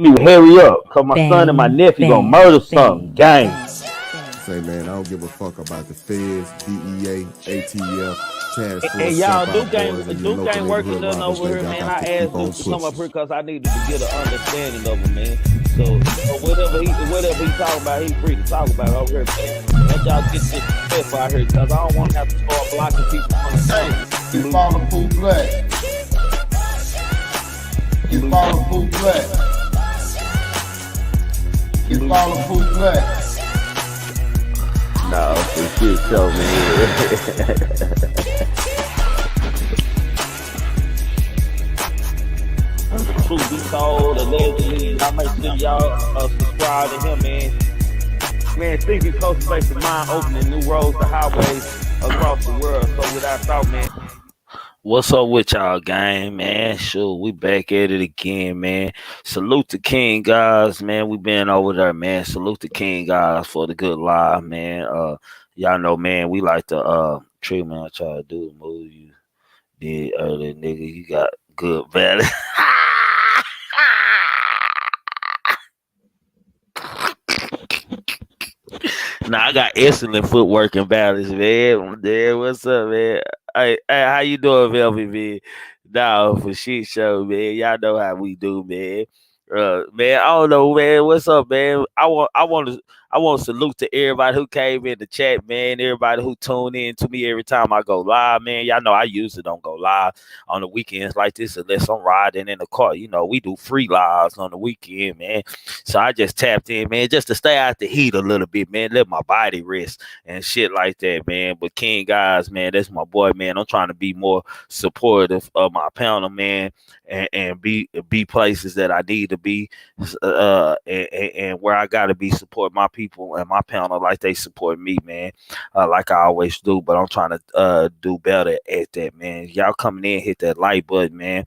me hurry up, cause my son and my nephew gonna murder something. Gang. Say, man, I don't give a fuck about the feds, DEA, ATF, task And force, y'all, jump out boys in your local working neighborhood nothing robbers, over here, baby. I man. got I to keep asked Duke on to come up pushing. here because I needed to get an understanding of him, man. So whatever he talking about, he free to talk about it over here, man. Let y'all get this stuff out here because I don't want to have to start blocking people from the Hey, you follow Pooh Black. You follow Pooh Black. You follow Pooh Black. No, for shit show, man. Truth be told, allegedly, I make sure y'all subscribe to him, man. Man, thinking cultivation mind, opening new roads to highways across the world. So without thought, man. What's up with y'all, gang, man? Sure, we back at it again, man. Salute the King guys, man. We been over there, man. Salute the King guys for the good live, man. Y'all know, man, we like to treatment I try to do the move you did earlier, nigga. You got good value. Nah, I got excellent footwork and balance, man. Yeah, what's up, man? Hey, how you doing, Velvet, man? Nah, for shit show, man. Y'all know how we do, man. Man, I don't know, man. What's up, man? I want to salute to everybody who came in the chat, man. Everybody who tuned in to me every time I go live, man. Y'all know I usually don't go live on the weekends like this unless I'm riding in the car. You know, we do free lives on the weekend, man. So I just tapped in, man, just to stay out the heat a little bit, man. Let my body rest and shit like that, man. But King guys, man, that's my boy, man. I'm trying to be more supportive of my panel, man, and be places that I need to be, and where I gotta be support my people and my panel like they support me, man, like I always do. But I'm trying to do better at that, man. Y'all coming in, hit that like button, man.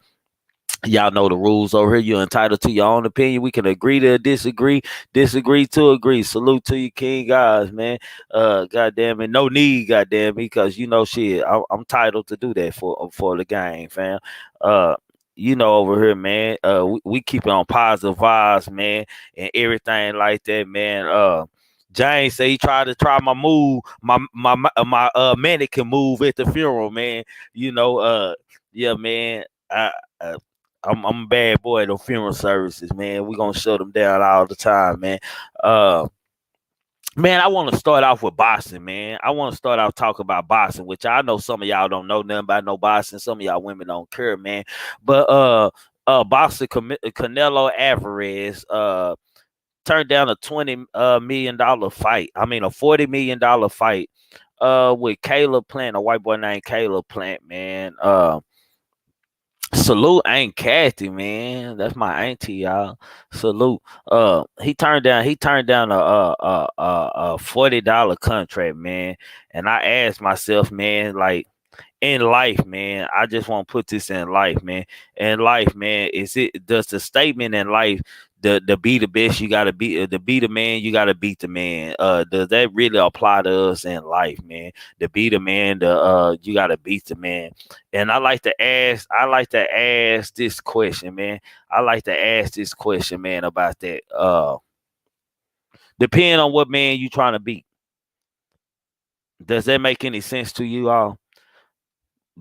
Y'all know the rules over here. You're entitled to your own opinion. We can agree to disagree, disagree to agree. Salute to you, King guys, man. Goddamn it, no need, goddamn it, because you know shit. I'm entitled to do that for the game, fam. Uh, you know over here, man. We keep it on positive vibes, man, and everything like that, man. James say he tried to try my move, my mannequin move at the funeral, man. You know, yeah, man. Uh, I'm a bad boy at the funeral services, man. We gonna shut them down all the time, man. Uh, man, I want to start off with boxing, man. I want to start off talking about boxing, which I know some of y'all don't know nothing about no boxing. Some of y'all women don't care, man. But boxer Canelo Alvarez turned down a $20 million fight. I mean, a $40 million fight with Caleb Plant, a white boy named Caleb Plant, man. Salute Aunt Kathy, man. That's my auntie, y'all. Salute. He turned down a $40 contract, man. And I asked myself, man, like in life, man, I just want to put this in life, man. In life, man, does the statement in life the be the best you gotta be to be the man you gotta beat the man? Does that really apply to us in life, man? To be the man, you gotta beat the man. And I like to ask this question, man. I like to ask this question, man, about that. Depending on what man you trying to beat. Does that make any sense to you all?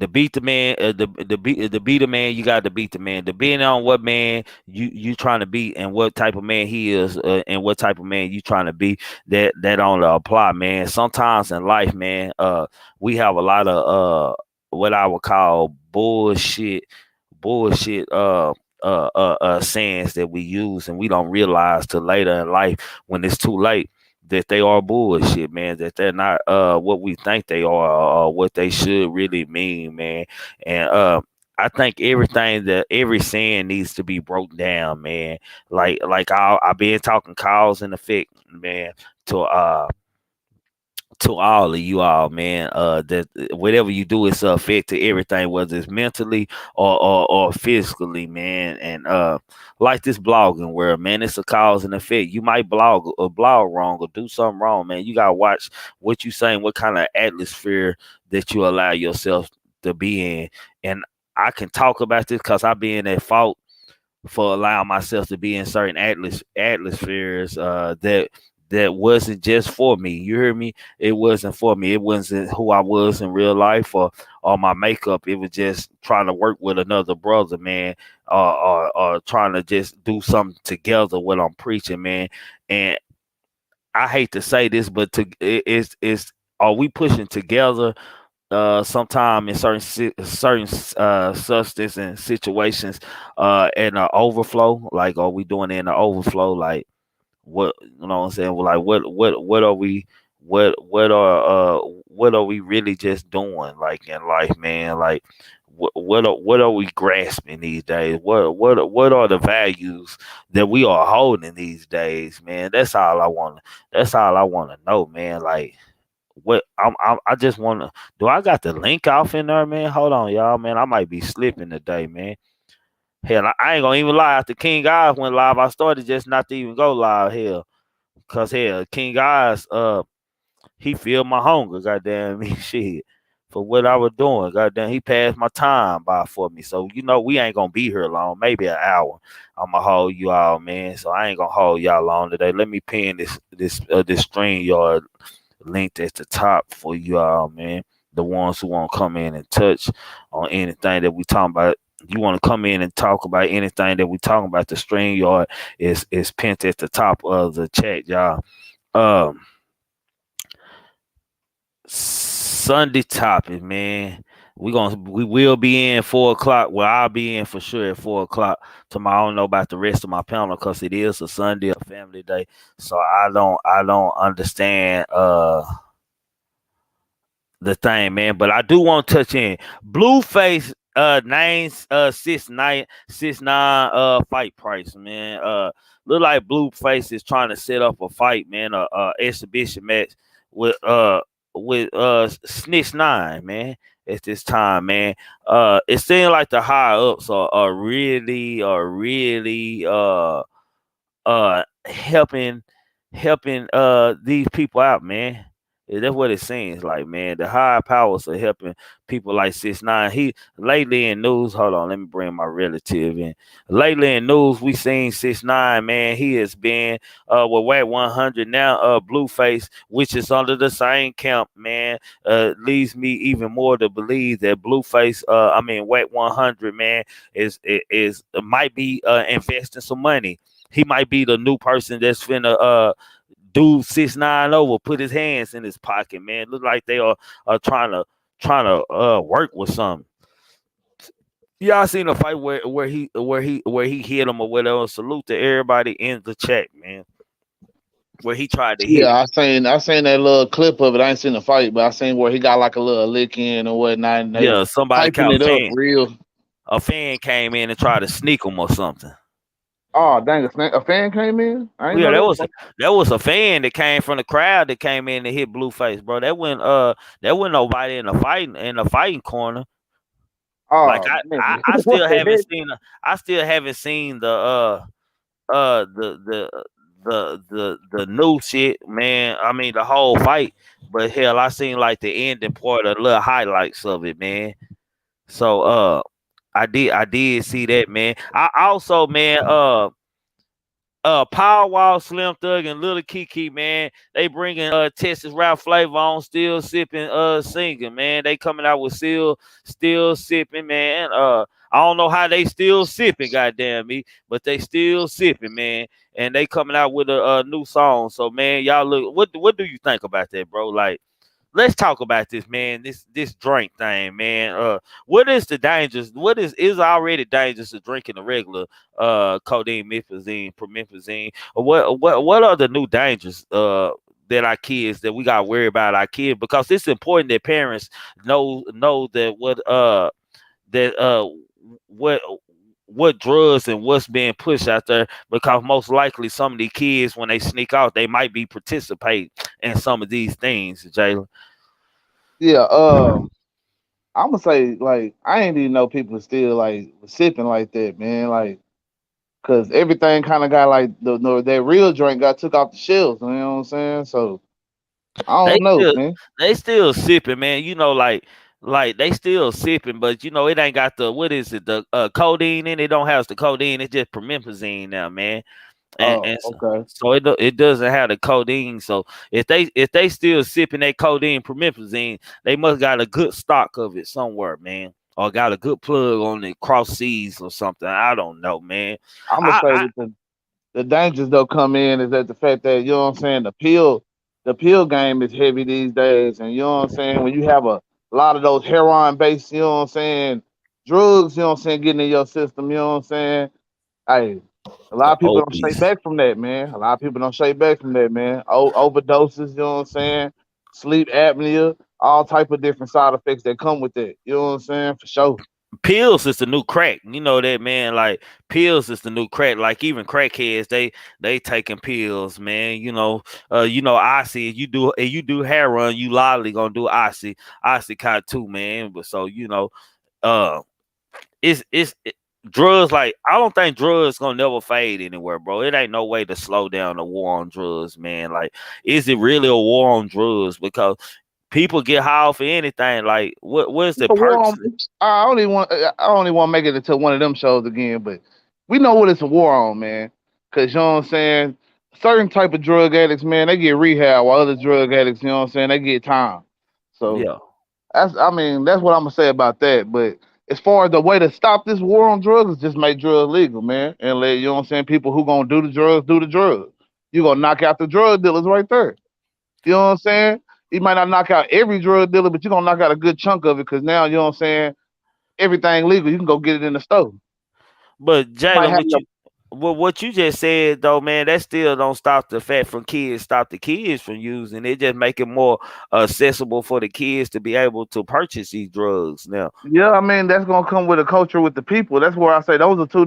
To beat the man, to beat the man, you got to beat the man. Depending on what man you trying to beat and what type of man he is, and what type of man you trying to be, that only apply, man. Sometimes in life, man, we have a lot of what I would call bullshit sayings that we use, and we don't realize till later in life when it's too late that they are bullshit, man. That they're not what we think they are, or what they should really mean, man. And I think every saying needs to be broke down, man. Like I've been talking cause and effect, man, to all of you all, man. That whatever you do is affect to everything, whether it's mentally or physically, man. And like this blogging world, man, it's a cause and effect. You might blog wrong or do something wrong, man. You gotta watch what you saying, what kind of atmosphere that you allow yourself to be in. And I can talk about this because I've been at fault for allowing myself to be in certain atmospheres that wasn't just for me. You hear me? It wasn't for me. It wasn't who I was in real life or my makeup. It was just trying to work with another brother, man, or trying to just do something together what I'm preaching, man. And I hate to say this, but it's are we pushing together sometime in certain substance and situations in an overflow, like are we doing it in an overflow, like what, you know what I'm saying, well, like what are we, what are we really just doing like in life, man, like what are we grasping these days, what are the values that we are holding these days, man. That's all I want to know, man, like I just want to. Do I got the link off in there, man? Hold on, y'all, man. I might be slipping today, man. Hell, I ain't gonna even lie. After King Eyes went live, I started just not to even go live. Hell, cause hell, King Eyes, he filled my hunger. Goddamn me, shit. For what I was doing, goddamn, he passed my time by for me. So we ain't gonna be here long. Maybe an hour. I'ma hold you all, man. So I ain't gonna hold y'all long today. Let me pin this stream yard linked at the top for you all, man. The ones who want to come in and touch on anything that we talking about. You want to come in and talk about anything that we talking about. The stream yard is pinned at the top of the chat, y'all. Um, Sunday topic, man. We will be in 4 o'clock. Well, I'll be in for sure at 4 o'clock tomorrow. I don't know about the rest of my panel because it is a Sunday, a family day. So I don't understand the thing, man. But I do want to touch in Blueface nine 6'9" fight price, man. Look like Blueface is trying to set up a fight, man, a exhibition match with Snitch Nine, man. At this time, man. It seems like the higher ups are really helping these people out, man. Yeah, that's what it seems like, man. The higher powers are helping people like 6ix9ine. He lately in news. Hold on, let me bring my relative in. Lately in news, we seen 6ix9ine, man. He has been with WAC 100 now. Blueface, which is under the same camp, man. Leads me even more to believe that Blueface, WAC 100, man, is might be investing some money. He might be the new person that's finna do 6ix9ine over, put his hands in his pocket, man. Look like they are trying to work with something. Y'all seen a fight where he hit him or whatever. Salute to everybody in the chat, man. Where he tried to hit Yeah, him. I seen that little clip of it. I ain't seen the fight, but I seen where he got like a little lick in or whatnot, and they Yeah, somebody hyping called it up real. a fan came in and tried to sneak him or something. Oh dang, a fan came in. I ain't Yeah, know that that. was a fan that came from the crowd that came in and hit Blueface, bro. That wasn't nobody in the fighting corner. Like Oh man, I what still the haven't heck? seen the new shit, man. I mean the whole fight, but hell, I seen like the ending part, of little highlights of it, man. So I did see that, man. I also, man, Power Wall, Slim Thug, and Little Kiki, man. They bringing Texas rap flavor on, still sipping, singing, man. They coming out with still sipping, man. I don't know how they still sipping, goddamn me, but they still sipping, man. And they coming out with a new song. So, man, y'all look. What do you think about that, bro? Like, let's talk about this, man. This drink thing, man. What is the dangers? What is already dangerous to drinking the regular codeine, promethazine? Or what are the new dangers that our kids, that we gotta worry about our kids? Because it's important that parents know that that what drugs and what's being pushed out there, because most likely some of these kids, when they sneak out, they might be participating in some of these things, Jalen. Yeah, I'm gonna say like I ain't even know people still like sipping like that, man. Like, cause everything kind of got like the no, that real drink got took off the shelves. You know what I'm saying? So I They don't know, still man. they still sipping, man. You know, like like they still sipping, but it ain't got the what is it, the codeine in it. Don't have the codeine. It's just promethazine now, man. And Oh, okay. so it doesn't have the codeine. So if they still sipping that codeine promethazine, they must got a good stock of it somewhere, man, or got a good plug on it cross seas or something. I don't know, man. I'm gonna say I that the dangers though come in is that the fact that you know what I'm saying the pill game is heavy these days, and you know what I'm saying when you have a lot of those heroin based you know what I'm saying drugs you know what I'm saying getting in your system you know what I'm saying. Hey, a lot the of people don't shake opiates. back from that, man. A lot of people don't shake back from that, man. Overdoses, you know what I'm saying? Sleep apnea, all type of different side effects that come with it. You know what I'm saying? For sure. Pills is the new crack. You know that, man. Like pills is the new crack. Like even crackheads, they taking pills, man. Oxy. You do hair run, you likely gonna do oxy kind too, man. But so uh, drugs. Like I don't think drugs gonna never fade anywhere, bro. It ain't no way to slow down the war on drugs, man. Like, is it really a war on drugs? Because people get high for anything. Like, what's It's the a war perks? on. I only want to make it into one of them shows again, but we know what it's a war on, man. Cause you know what I'm saying. Certain type of drug addicts, man, they get rehab, while other drug addicts, you know what I'm saying, they get time. So Yeah. that's what I'm gonna say about that. But as far as the way to stop this war on drugs is just make drugs legal, man, and let you know what I'm saying people who gonna do the drugs. You gonna knock out the drug dealers right there. You know what I'm saying? You might not knock out every drug dealer, but you're gonna knock out a good chunk of it because now you know what I'm saying. Everything legal, you can go get it in the store. But You might Jalen, have your what you just said though, man, that still don't stop the fact from kids, stop the kids from using it. Just make it more accessible for the kids to be able to purchase these drugs now. yeah. I mean that's gonna come with a culture with the people. That's where I say those are two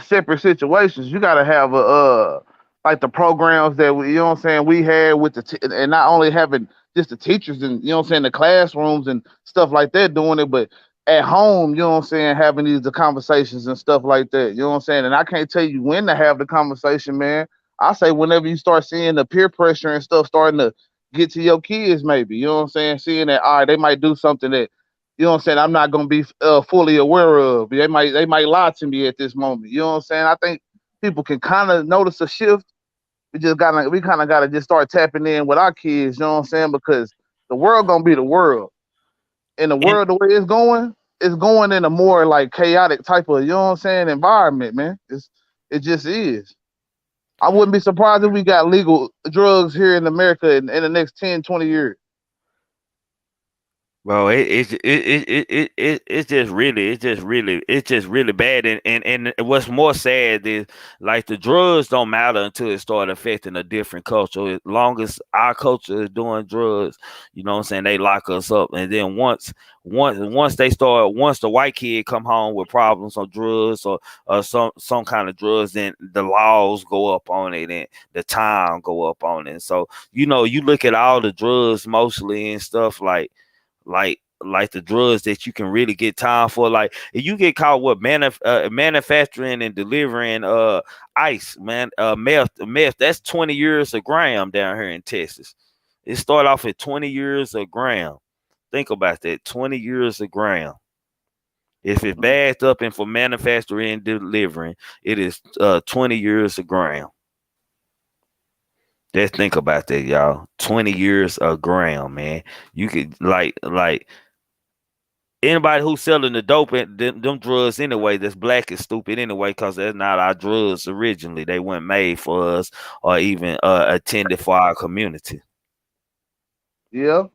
separate situations. You got to have a like the programs that we, you know what I'm saying, we had with and not only having just the teachers and you know what I'm saying the classrooms and stuff like that doing it, but at home, you know what I'm saying, having the conversations and stuff like that. You know what I'm saying? And I can't tell you when to have the conversation, man. I say whenever you start seeing the peer pressure and stuff starting to get to your kids, maybe. You know what I'm saying? Seeing that all right, they might do something that you know what I'm saying, I'm not gonna be fully aware of. They might lie to me at this moment. You know what I'm saying? I think people can kind of notice a shift. We kind of gotta just start tapping in with our kids. You know what I'm saying? Because the world gonna be the world, and the And world the way it's going in a more like chaotic type of you know what I'm saying environment, man. It just is. I wouldn't be surprised if we got legal drugs here in America in the next 10, 20 years. Bro, it's just really bad, and what's more sad is like the drugs don't matter until it start affecting a different culture. As long as our culture is doing drugs, you know what I'm saying, they lock us up, and then once the white kid come home with problems on drugs or some kind of drugs, then the laws go up on it and the time go up on it. So you look at all the drugs mostly and stuff like the drugs that you can really get time for. Like if you get caught with manufacturing and delivering ice, man, meth, that's 20 years a gram down here in Texas. It start off at 20 years a gram. Think about that, 20 years a gram. If it's bagged up and for manufacturing and delivering, it is 20 years a gram. Let's think about that, y'all. 20 years a gram, man. You could like anybody who's selling the dope and them drugs anyway that's black is stupid anyway, because that's not our drugs originally. They weren't made for us or even intended for our community. Yeah.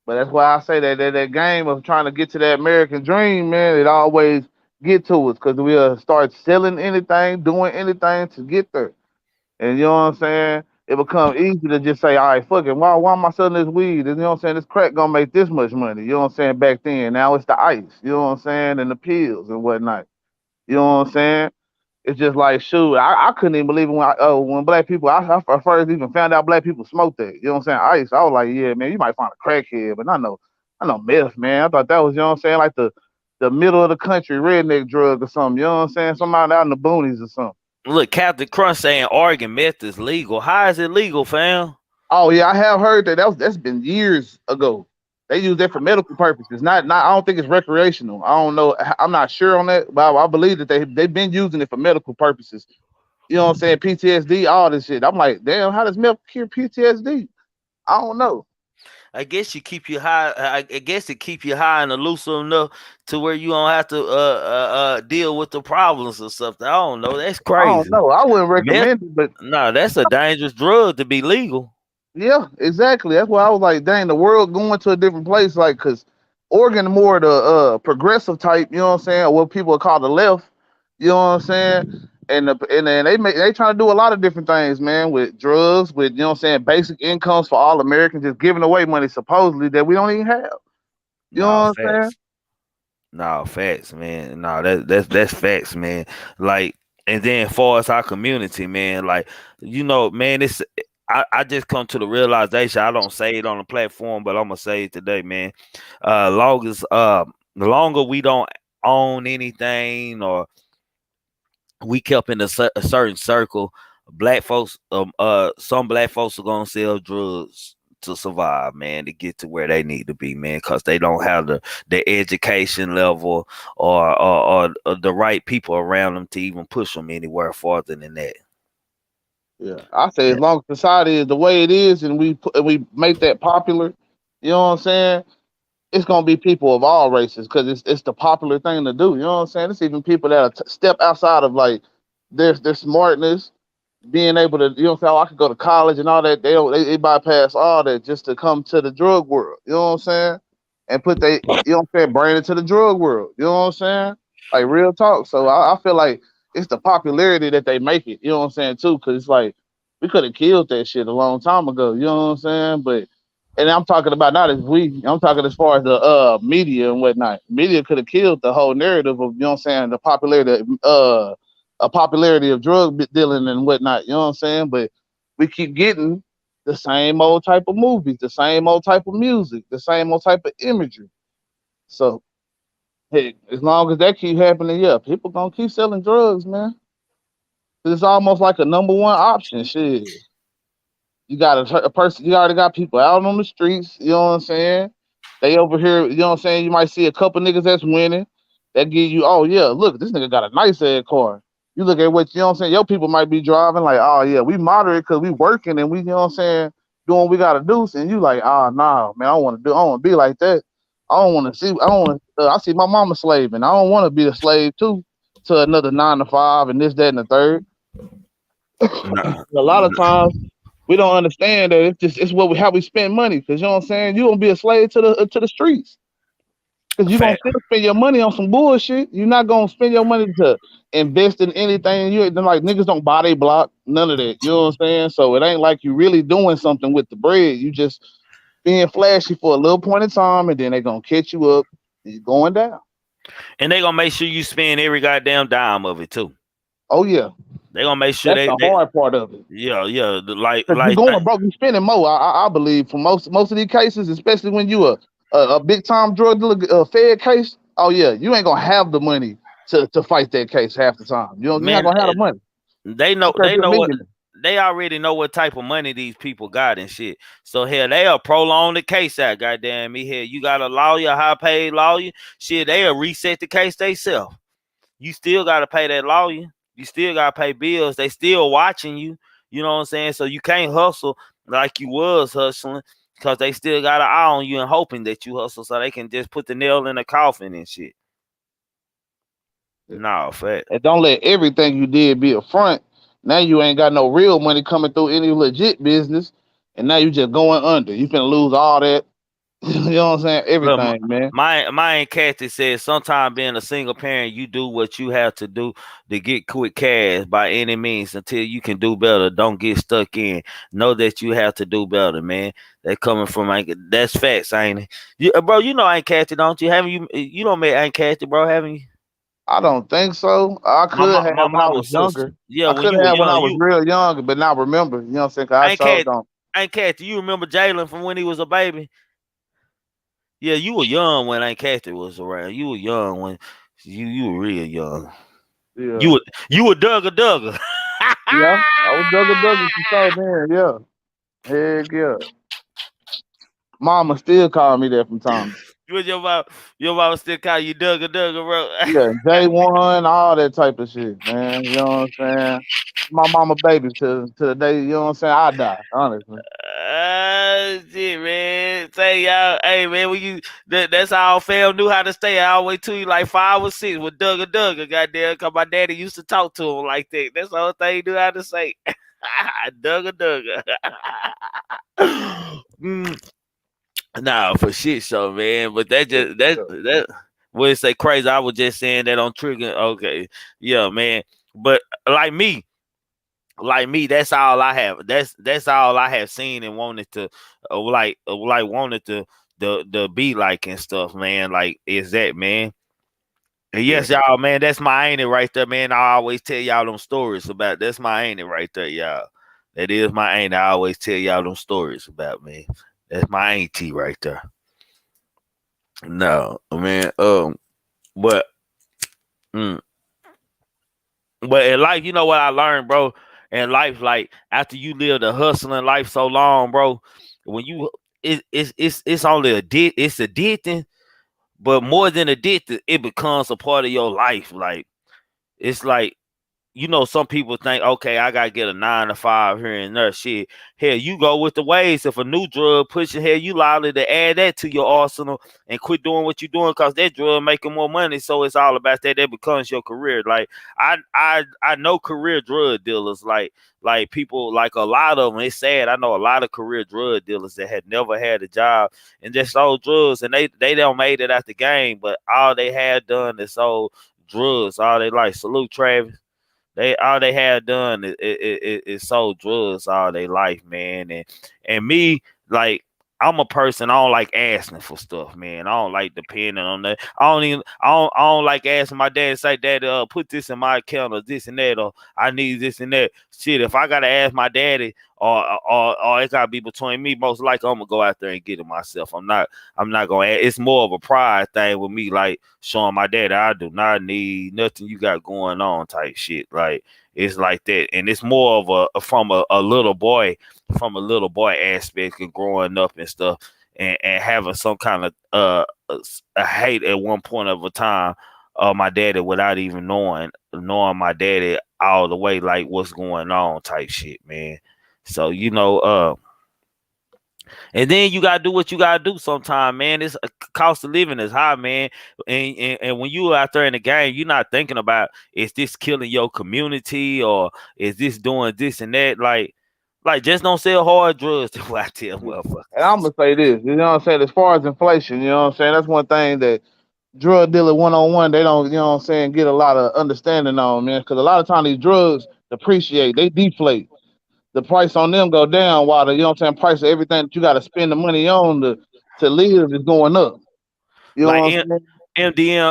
But that's why I say that game of trying to get to that American dream, man, it always get to us because we'll start selling anything, doing anything to get there. And you know what I'm saying? It become easy to just say, all right, fuck it. Why am I selling this weed? And you know what I'm saying? This crack gonna make this much money. You know what I'm saying? Back then. Now it's the ice. You know what I'm saying? And the pills and whatnot. You know what I'm saying? It's just like shoot, I couldn't even believe it when black people I first even found out black people smoked that. You know what I'm saying? Ice. I was like, yeah, man, you might find a crackhead, but I know meth, man. I thought that was, you know what I'm saying, like the middle of the country redneck drug or something. You know what I'm saying? Somebody out in the boonies or something. Look, Captain Crunch saying Oregon meth is legal. How is it legal, fam? Oh yeah, I have heard that. That's been years ago. They use that for medical purposes. Not. I don't think it's recreational. I don't know. I'm not sure on that, but I believe that they've been using it for medical purposes. You know what I'm saying? PTSD, all this shit. I'm like, damn, how does milk cure PTSD? I don't know. I guess you keep you high. I guess it keep you high and elusive enough to where you don't have to deal with the problems or something. I don't know. That's I don't crazy. know. I wouldn't Meth, recommend it, but no, that's a dangerous drug to be legal. yeah, exactly. That's why I was like, dang, the world going to a different place. Like, cause Oregon more the progressive type. You know what I'm saying? Or what people call the left. You know what I'm saying? And then they trying to do a lot of different things, man, with drugs, with you know what I'm saying, basic incomes for all Americans, just giving away money supposedly that we don't even have. You know No what I'm saying? facts. No facts, man. No, that's facts, man. Like, and then for us, our community, man. Like, man, it's. I just come to the realization. I don't say it on the platform, but I'm gonna say it today, man. Long as the longer we don't own anything or we kept in a certain circle, black folks, some black folks are gonna sell drugs to survive, man, to get to where they need to be, man, because they don't have the education level or the right people around them to even push them anywhere farther than that. Yeah, I say as long as society is the way it is, and we make that popular, you know what I'm saying? It's gonna be people of all races because it's the popular thing to do. You know what I'm saying? It's even people that are step outside of like their smartness, being able to, you know, say, oh, I could go to college and all that. They bypass all that just to come to the drug world. You know what I'm saying? And put you know what I'm saying, brain into the drug world. You know what I'm saying? Like real talk. So I feel like it's the popularity that they make it. You know what I'm saying too? Because it's like we could have killed that shit a long time ago. You know what I'm saying? But and I'm talking about not as we. I'm talking as far as the media and whatnot. Media could have killed the whole narrative of you know what I'm saying, the popularity a popularity of dealing and whatnot. You know what I'm saying? But we keep getting the same old type of movies, the same old type of music, the same old type of imagery. So hey, as long as that keep happening, yeah, people gonna keep selling drugs, man. It's almost like a number one option. Shit, you got a person, you already got people out on the streets, you know what I'm saying? They over here, you know what I'm saying? You might see a couple niggas that's winning. That give you, oh yeah, look, this nigga got a nice ass car. You look at what, you know what I'm saying? Your people might be driving like, oh yeah, we moderate because we working and we, you know what I'm saying, doing what we gotta do. And you like, ah, nah, man, I don't want to be like that. I don't want to, I see my mama slaving. I don't want to be a slave too to another 9 to 5 and this, that, and the third. Nah, A lot of times we don't understand that it's what how we spend money. Cause you know what I'm saying. You gonna be a slave to the streets. Cause you gonna fact. still spend your money on some bullshit. You're not gonna spend your money to invest in anything. You then like niggas don't buy they block. None of that. You know what I'm saying. So it ain't like you really doing something with the bread. You just being flashy for a little point in time, and then they gonna catch you up. And you going down. And they gonna make sure you spend every goddamn dime of it too. Oh yeah, They gonna make sure that's the they hard part of it. yeah, yeah, like Cause you like going broke, you spending more. I believe for most of these cases, especially when you a big time drug dealer, Fed case. Oh yeah, you ain't gonna have the money to fight that case half the time. You're not man, gonna have the money they know because they you're a know what millionaire. they already know what type of money these people got and shit. So hell, they'll prolong the case out. Goddamn me, here you got a lawyer, high paid lawyer. Shit, they'll reset the case themselves. You still gotta pay that lawyer. You still gotta pay bills. They still watching you. You know what I'm saying? So you can't hustle like you was hustling because they still got an eye on you and hoping that you hustle so they can just put the nail in the coffin and shit. No, fact. And don't let everything you did be a front. Now you ain't got no real money coming through any legit business, and now you just going under. You finna lose all that. You know what I'm saying? Look, Everything, man. my Aunt Kathy says sometimes being a single parent, you do what you have to do to get quick cash by any means until you can do better. Don't get stuck in. Know that you have to do better, man. That coming from that's facts, ain't it? Bro, you know Aunt Kathy, don't you? Haven't you don't met Aunt Kathy, bro? Haven't you? I don't think so. I could My have when I was mama's sister. younger. Yeah, I when could you were have when young, I was real young, but not remember. You know what I'm saying? 'Cause I Aunt sure Kathy, don't. Aunt Kathy, you remember Jalen from when he was a baby? Yeah, you were young when Aunt Kathy was around. You were young when you were real young. You Yeah. were you were Duggar. Yeah. I was Douglas Douglas for sure then, yeah. Heck yeah. Mama still call me that from time. Would your mom still call you Dugga Dugga, bro? Yeah, J1, all that type of shit, man. You know what I'm saying? My mama baby to the day, you know what I'm saying, I die, honestly. Shit, man. Say y'all, hey man, when that's how fam knew how to stay all the way to you like 5 or 6 with Dugga Dugga, goddamn, cause my daddy used to talk to him like that. That's the whole thing he knew how to say. Dugga Dugga. Mm, nah, for shit show, man. But that Yeah, just that yeah, that when it say crazy, I was just saying that on trigger. Okay. Yeah, man. But like me, that's all I have. That's all I have seen and wanted to, wanted to be like and stuff, man. Like is that, man? And yeah. yes, y'all, man. That's my auntie right there, man. I always tell y'all them stories about. That's my auntie right there, y'all. That is my auntie. I always tell y'all them stories about, man. That's my auntie right there. No, man. But mm, but in life, you know what I learned, bro. In life, like after you live the hustling life so long, bro, when you it's only it's addicting, but more than addicted, it becomes a part of your life. Like it's like some people think, okay, I gotta get a 9 to 5 here and there. Shit, hell, you go with the waves. If a new drug pushing, hell, you liable to add that to your arsenal and quit doing what you're doing because that drug making more money. So it's all about that. That becomes your career. Like I know career drug dealers, like people, like a lot of them. It's sad. I know a lot of career drug dealers that had never had a job and just sold drugs, and they don't made it out the game, but all they had done is sold drugs all they like. Salute Travis. They all they had done is sold drugs all their life, man. And me, like I'm a person. I don't like asking for stuff, man. I don't like depending on that. I don't like asking my dad, say, "Dad, put this in my account or this and that, or I need this and that." Shit, if I gotta ask my daddy, or it gotta be between me, most likely I'm gonna go out there and get it myself. I'm not gonna. It's more of a pride thing with me, like showing my dad I do not need nothing you got going on type shit. Like it's like that, and it's more of from a little boy, from a little boy aspect of growing up and stuff, and having some kind of a hate at one point of a time of my daddy without even knowing my daddy all the way, like what's going on type shit, man. So and then you gotta do what you gotta do sometime, man. It's cost of living is high, man. And when you out there in the game, you're not thinking about, is this killing your community or is this doing this and that? Like just don't sell hard drugs to what I tell Yeah. And I'm motherfuckers. gonna say this, you know what I'm saying? As far as inflation, you know what I'm saying? That's one thing that drug dealer one on one, they don't, you know what I'm saying, get a lot of understanding on, man. Because a lot of times these drugs depreciate, they deflate. The price on them go down while the, you know what I'm saying, price of everything that you got to spend the money on to live is going up. You know Like what I'm saying?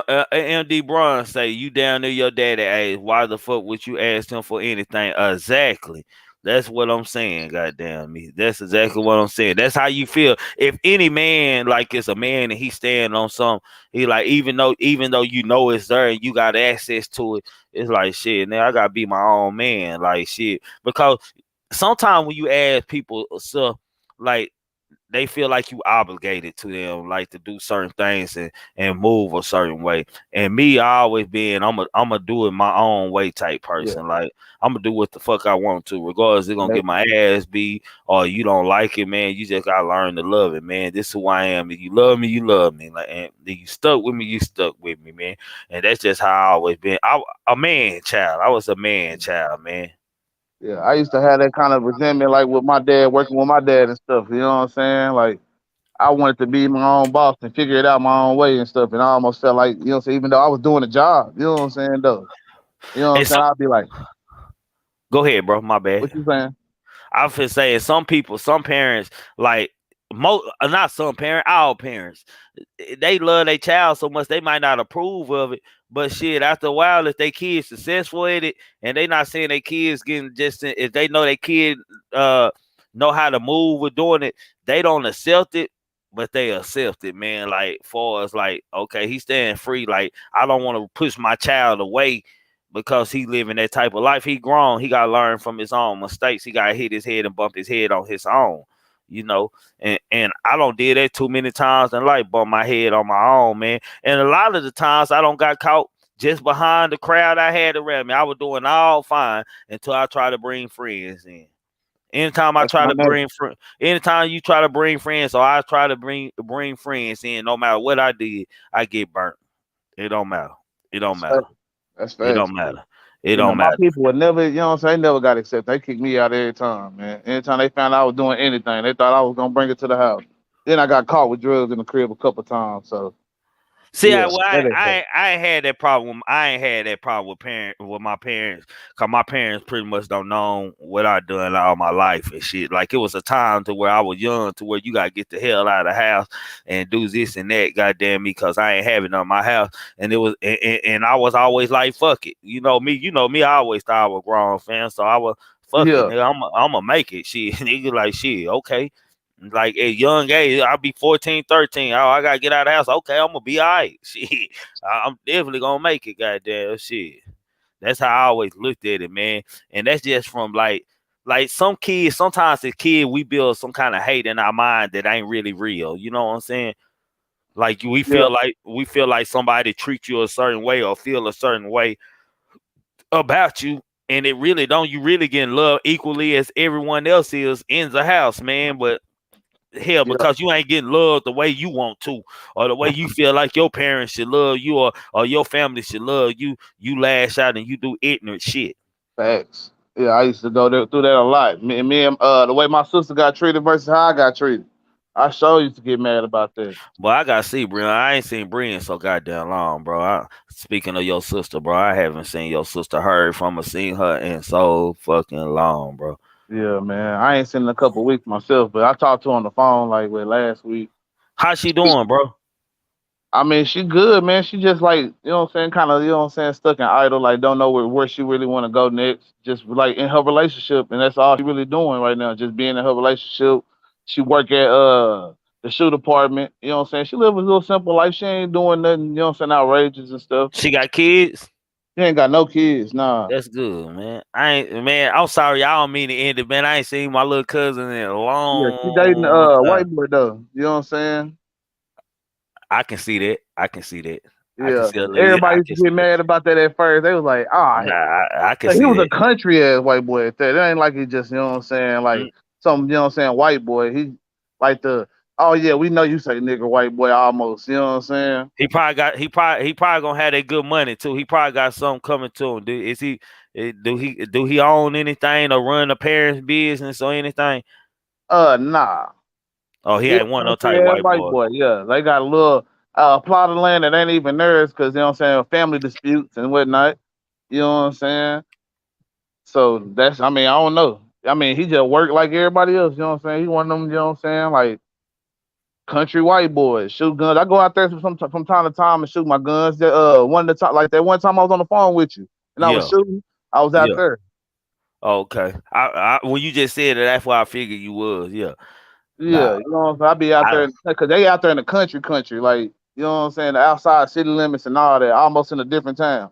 MD Braun say, you down there your daddy age. Why the fuck would you ask him for anything? Exactly. That's what I'm saying. Goddamn me. That's exactly what I'm saying. That's how you feel. If any man, like it's a man and he stand on something, he like, even though it's there and you got access to it, it's like shit. Now I gotta be my own man. Like shit. Because sometimes when you ask people stuff, like they feel like you obligated to them, like to do certain things and move a certain way. And me, I always been, I'm a do it my own way type Yeah. person. Like I'm gonna do what the fuck I want to, regardless it's gonna They, get my ass beat or you don't like it, man. You just gotta learn to love it, man. This is who I am. If you love me, you love me. Like, and if you stuck with me, you stuck with me, man. And that's just how I always been. A man child. I was a man child, man. yeah, I used to have that kind of resentment, like with my dad, working with my dad and stuff. You know what I'm saying? Like I wanted to be my own boss and figure it out my own way and stuff. And I almost felt like, you know what I'm saying, even though I was doing a job, you know what I'm saying, though. You know what I'm And saying? so, I'd be like, go ahead, bro. My bad. what you saying? I feel saying some people, some parents, like not some parents, all parents, they love their child so much they might not approve of it. But shit, after a while, if they kids successful at it, and they not seeing their kids getting just if they know their kid uh know how to move with doing it, they don't accept it. But they accept it, man. Like for us, like okay, he's staying free. Like I don't want to push my child away because he living that type of life. He grown. He got to learn from his own mistakes. He got to hit his head and bump his head on his own. you know, and I don't did that too many times and like bump my head on my own, man. And a lot of the times I don't got caught just behind the crowd I had around me. I was doing all fine until I tried to bring friends in. Anytime I That's try my to name. bring anytime you try to bring friends, or I try to bring friends in, no matter what I did, I get burnt. It don't matter. It don't That's matter. facts. That's It facts. don't matter. It You know, don't my matter. people would never, you know what I'm saying, they never got accepted. They kicked me out every time, man. Anytime they found out I was doing anything, they thought I was gonna bring it to the house. Then I got caught with drugs in the crib a couple times. So See, yeah, that ain't fair. I ain't had that problem. I ain't had that problem with my parents, cause my parents pretty much don't know what I done all my life and shit. Like it was a time to where I was young, to where you gotta get the hell out of the house and do this and that. Goddamn me, cause I ain't having it on my house, and it was and I was always like, fuck it, you know me. I always thought I was grown, fan, so I was fuck it, Yeah, nigga. I'm gonna make it, shit. Nigga like shit, okay. Like at young age, I'll be 14, 13. Oh, I gotta get out of the house. Okay, I'm gonna be all right. Shit. I'm definitely gonna make it, goddamn shit. That's how I always looked at it, man. And that's just from like some kids, sometimes as kids we build some kind of hate in our mind that ain't really real. You know what I'm saying? Like yeah, we feel like somebody treat you a certain way or feel a certain way about you. And it really don't, you really getting love equally as everyone else is in the house, man. But hell, yeah. because you ain't getting loved the way you want to, or the way you feel like your parents should love you, or your family should love you, you lash out and you do ignorant shit. Facts. Yeah, I used to go there, through that a lot. Me and the way my sister got treated versus how I got treated. I sure used to get mad about that. But I gotta see Brian. I ain't seen Brian so goddamn long, bro. Speaking of your sister, bro, I haven't seen your sister, heard from her, seen her in so fucking long, bro. Yeah, man. I ain't seen in a couple weeks myself, but I talked to her on the phone like with last week. How she doing, bro? I mean, she good, man. She just like, you know what I'm saying, kind of, you know what I'm saying, stuck in idle, like don't know where she really want to go next. Just like in her relationship, and that's all she really doing right now, just being in her relationship. She work at the shoe department, you know what I'm saying? She live a little simple life. She ain't doing nothing, you know what I'm saying, outrageous and stuff. She got kids? She ain't got no kids, nah. That's good, man. I ain't, man. I'm sorry, I don't mean to end it, man. I ain't seen my little cousin in a Yeah, she dating long time. white boy though. You know what I'm saying? I can see that. I can see that. I can Yeah. see a little. Everybody I used to can see get that. mad about that at first. They was like, ah, Nah, I can like, he see was a that. country ass white boy at that. It ain't like he just, you know what I'm saying, Mm. like some, you know what I'm saying, white boy. He like the, oh yeah, we know you say nigga white boy almost, you know what I'm saying? He probably gonna have that good money too. He probably got something coming to him. Is he? Do he own anything or run a parents' business or anything? Nah. Oh, he He a ain't one no country type ass white white boy. boy, yeah. They got a little plot of land that ain't even theirs because, you know what I'm saying, family disputes and whatnot. You know what I'm saying? So that's, I mean, I don't know. I mean, he just worked like everybody else, you know what I'm saying? He one of them, you know what I'm saying, like country white boys, shoot guns. I go out there from time to time and shoot my guns. One of the time, like that one time I was on the phone with you and I was Yeah, shooting, I was out yeah. there. Okay. When you just said it, that's why I figured you was. Yeah. Yeah, Nah. you know what I'm saying? I be out I there because they out there in the country, like you know what I'm saying, the outside city limits and all that, almost in a different town.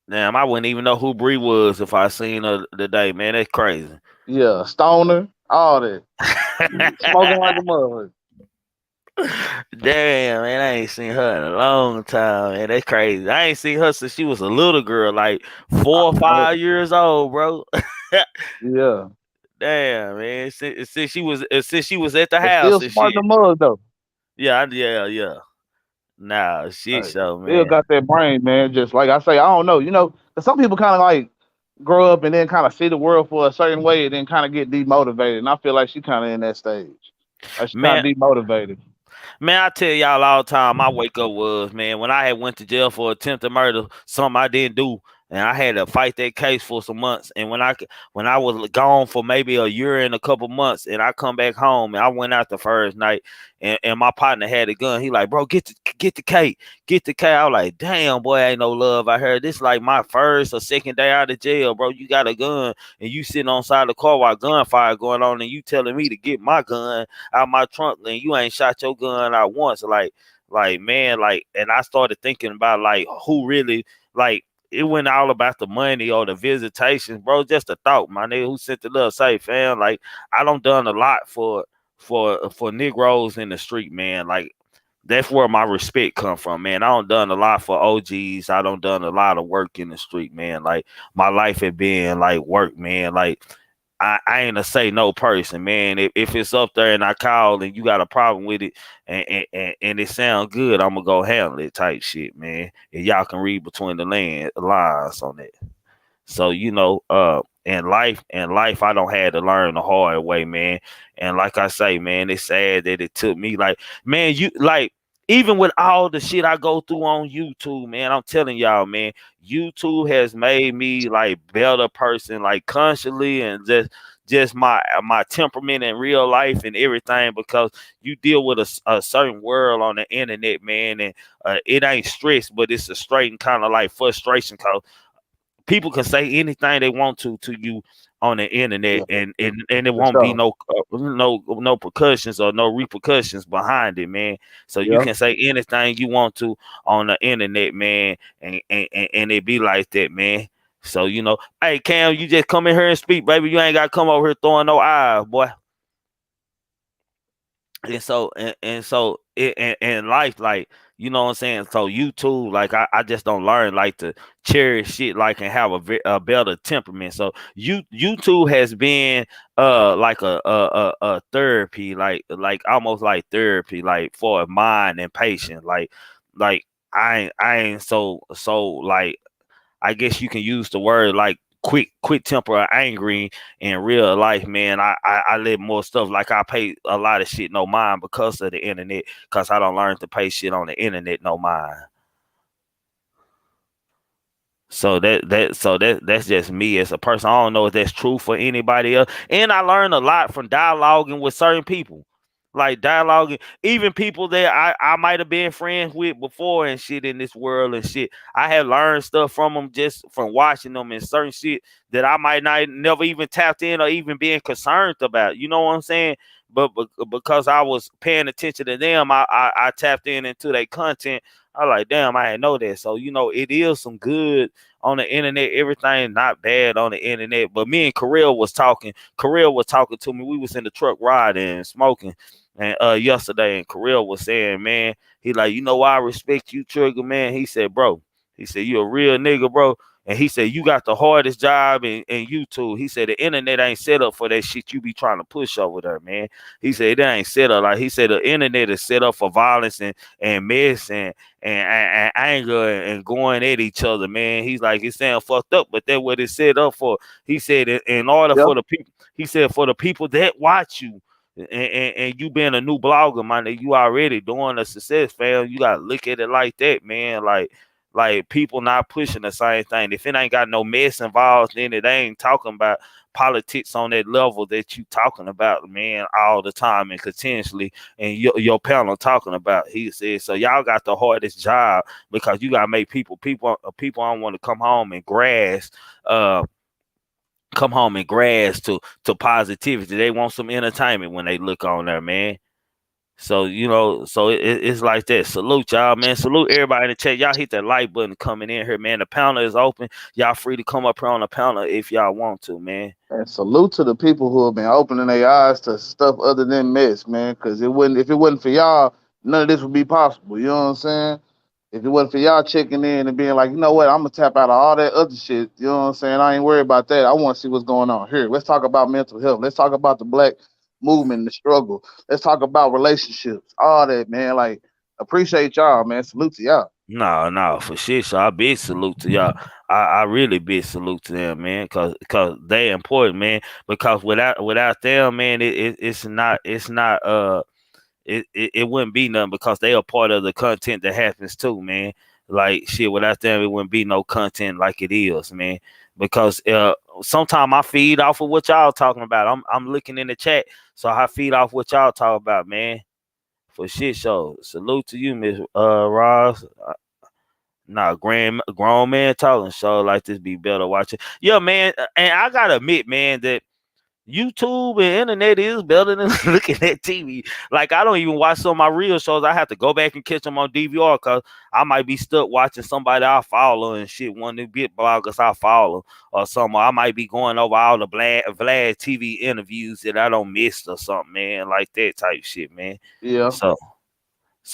Damn, I wouldn't even know who Bree was if I seen her today, man. That's crazy. Yeah, stoner, all that, smoking like a mother. Damn, man, I ain't seen her in a long time, man. That's crazy. I ain't seen her since she was a little girl, like I 4 or 5 years old, bro. Yeah, Damn, man. Since she was at the but house still and smart shit. in the mud though. Yeah. Nah, shit Like, show, still man. got that brain, man. Just like I say, I don't know, you know, 'cause some people kind of like grow up and then kind of see the world for a certain way and then kind of get demotivated. And I feel like she kind of in that stage. Like she kind Man, of demotivated. Man, I tell y'all all the time, my wake up was, man, when I had went to jail for attempted murder, something I didn't do, and I had to fight that case for some months. And when I was gone for maybe a year and a couple months, and I come back home, and I went out the first night, and my partner had a gun. He like, bro, get the K, get the K. I was like, damn, boy, ain't no love. I heard this like my first or second day out of jail, bro. You got a gun, and you sitting on side of the car while gunfire going on, and you telling me to get my gun out my trunk and you ain't shot your gun out once. Like man, like, and I started thinking about like who really like it went all about the money or the visitations, bro. Just a thought, my nigga, who sent the little say, fam. Like I don't done a lot for for Negroes in the street, man. Like that's where my respect come from, man. I don't done a lot for OGs. I don't done a lot of work in the street, man. Like my life had been like work, man. Like I ain't a say no person, man. If it's up there and I call and you got a problem with it and it sound good, I'm gonna go handle it type shit, man. And y'all can read between the lines on that. So in life, I don't had to learn the hard way, man. And like I say, man, it's sad that it took me like, man, you like even with all the shit I go through on YouTube, man, I'm telling y'all, man, YouTube has made me like better person, like consciously and just my temperament in real life and everything because you deal with a certain world on the internet, man, and it ain't stress, but it's a straight kind of like frustration cause people can say anything they want to you on the internet Yeah, and it for won't be sure. no percussions or no repercussions behind it, man. So you Yeah. can say anything you want to on the internet, man, and it be like that, man. So hey Cam, you just come in here and speak, baby. You ain't got to come over here throwing no eyes, boy. And so in life, like what I'm saying. So YouTube, like I just don't learn like to cherish shit, like and have a better temperament. So YouTube has been like a therapy, like almost like therapy, like for a mind and patience. Like I ain't so like I guess you can use the word like quick temper or angry in real life, man. I live more stuff like I pay a lot of shit no mind because of the internet, because I don't learn to pay shit on the internet no mind. So that's just me as a person. I don't know if that's true for anybody else. And I learned a lot from dialoguing with certain people. Like dialoguing, even people that I might have been friends with before and shit in this world and shit. I have learned stuff from them just from watching them and certain shit that I might not never even tapped in or even being concerned about. You know what I'm saying? But because I was paying attention to them, I tapped into their content. I like, damn, I didn't know that. So it is some good on the internet. Everything not bad on the internet. But me and Karel was talking. Karel was talking to me. We was in the truck riding and smoking, and yesterday, and Karel was saying, man, he like, why I respect you, Trigger, man. He said, bro, he said, you a real nigga, bro. And he said, you got the hardest job in YouTube. He said, the internet ain't set up for that shit you be trying to push over there, man. He said, that ain't set up. Like, he said, the internet is set up for violence and mess and anger and going at each other, man. He's like, it's saying fucked up, but that's what it's set up for. He said, in order Yeah. for the people, he said, for the people that watch you, and you being a new blogger, man, you already doing a success, fam. You gotta look at it like that, man. Like people not pushing the same thing. If it ain't got no mess involved, then it ain't talking about politics on that level that you talking about, man, all the time and continuously. And your panel talking about. He said, so y'all got the hardest job because you gotta make people don't want to uh come home and grass to positivity. They want some entertainment when they look on there, man. So it's like that. Salute y'all, man. Salute everybody in the chat. Y'all hit that like button coming in here, man. The panel is open. Y'all free to come up here on the panel if y'all want to, man. And salute to the people who have been opening their eyes to stuff other than mess, man. Because it wouldn't, if it wasn't for y'all, none of this would be possible. You know what I'm saying? If it wasn't for y'all checking in and being like, you know what, I'm gonna tap out of all that other shit. You know what I'm saying? I ain't worried about that. I want to see what's going on here. Let's talk about mental health. Let's talk about the black movement and the struggle. Let's talk about relationships. All that, man. Like, appreciate y'all, man. Salute to y'all. No, for shit. So I big salute to y'all. I really big salute to them, man, cause they important, man. Because without them, man, it wouldn't be nothing because they are part of the content that happens too, man. Like shit, without them, it wouldn't be no content like it is, man. Because sometimes I feed off of what y'all talking about. I'm looking in the chat, so I feed off what y'all talk about, man. For shit show. Salute to you, Miss Ross. Nah, grown man talking show like this be better watching. Yeah, man, and I gotta admit, man, that YouTube and internet is better than looking at TV. Like I don't even watch some of my real shows. I have to go back and catch them on DVR because I might be stuck watching somebody I follow and shit. One of the big bloggers I follow or something. I might be going over all the Vlad TV interviews that I don't miss or something, man. Like that type shit, man. Yeah. So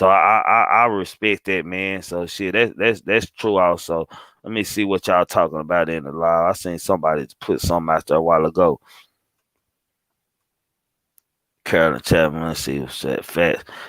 I respect that, man. So shit, that's true also. Let me see what y'all talking about in the live. I seen somebody put something out there a while ago. Carolyn Chapman, let's see what's that.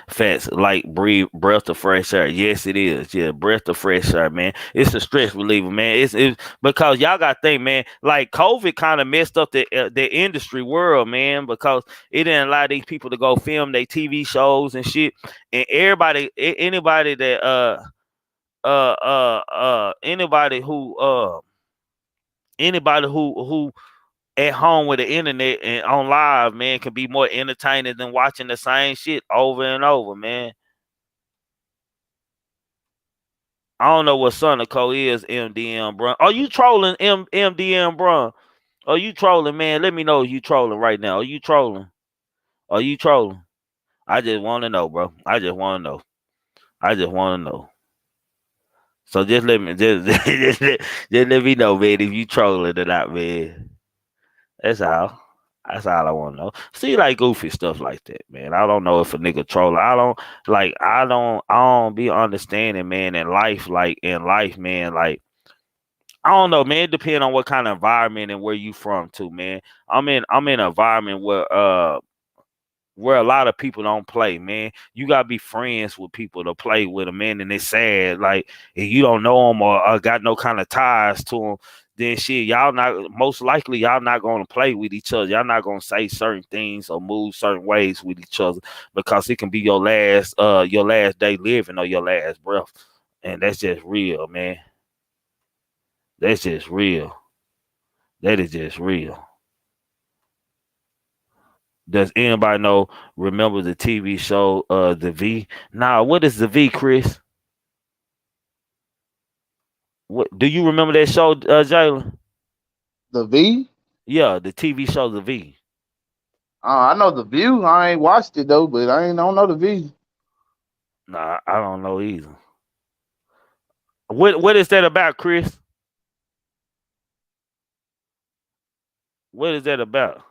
Fats like breathe breath of fresh air. Yes, it is. Yeah, breath of fresh air, man. It's a stress reliever, man. It's because y'all got to think, man. Like COVID kind of messed up the industry world, man, because it didn't allow these people to go film their TV shows and shit. And anybody that anybody who at home with the internet and on live, man, can be more entertaining than watching the same shit over and over, man. I don't know what Sonico is, MDM, bro. Are you trolling, MDM, bro? Are you trolling, man? Let me know if you trolling right now. Are you trolling? Are you trolling? I just want to know, bro. I just want to know. I just want to know. So just let me just let me know, man, if you trolling or not, man. That's all. That's all I want to know. See, like goofy stuff like that, man. I don't know if a nigga trolling. I don't like. I don't be understanding, man. In life, man. Like I don't know, man. It depends on what kind of environment and where you from, too, man. I'm in an environment where a lot of people don't play, man. You gotta be friends with people to play with them, man. And it's sad, like if you don't know them or got no kind of ties to them, then shit, y'all not most likely y'all not gonna play with each other. Y'all not gonna say certain things or move certain ways with each other because it can be your last day living or your last breath, and that's just real, man. That's just real. That is just real. Does anybody know? Remember the TV show, The V? Nah, what is The V, Chris? What do you remember that show, Jalen? The V. Yeah, the TV show, The V. I know the View. I ain't watched it though, but I ain't don't know the V. Nah, I don't know either. What is that about, Chris? What is that about?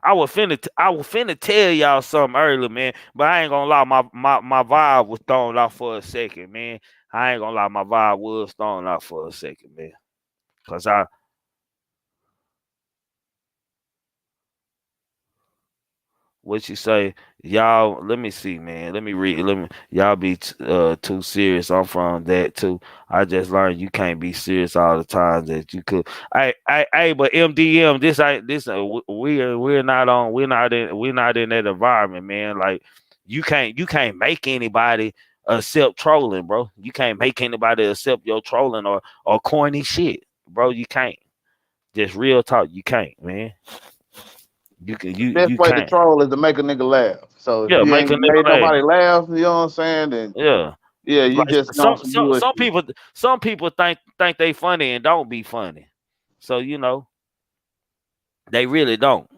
I was finna tell y'all something earlier, man. But I ain't gonna lie, my vibe was thrown off for a second, man. I ain't gonna lie, my vibe was thrown off for a second, man. Cause what you say, y'all? Let me see, man. Let me read. Let me. Y'all be too serious. I'm from that too. I just learned you can't be serious all the time that you could. I. But MDM, this I this we're not on. We're not in that environment, man. Like you can't make anybody accept trolling, bro. You can't make anybody accept your trolling or corny shit, bro. You can't. Just real talk. You can't, man. You can Best you way to can't. troll is to make a nigga laugh. So if Yeah, you make a ain't nigga made laugh. nobody laugh, you know what I'm saying? Then Yeah, yeah, you like just on some bullshit. some people think they funny and don't be funny. So they really don't.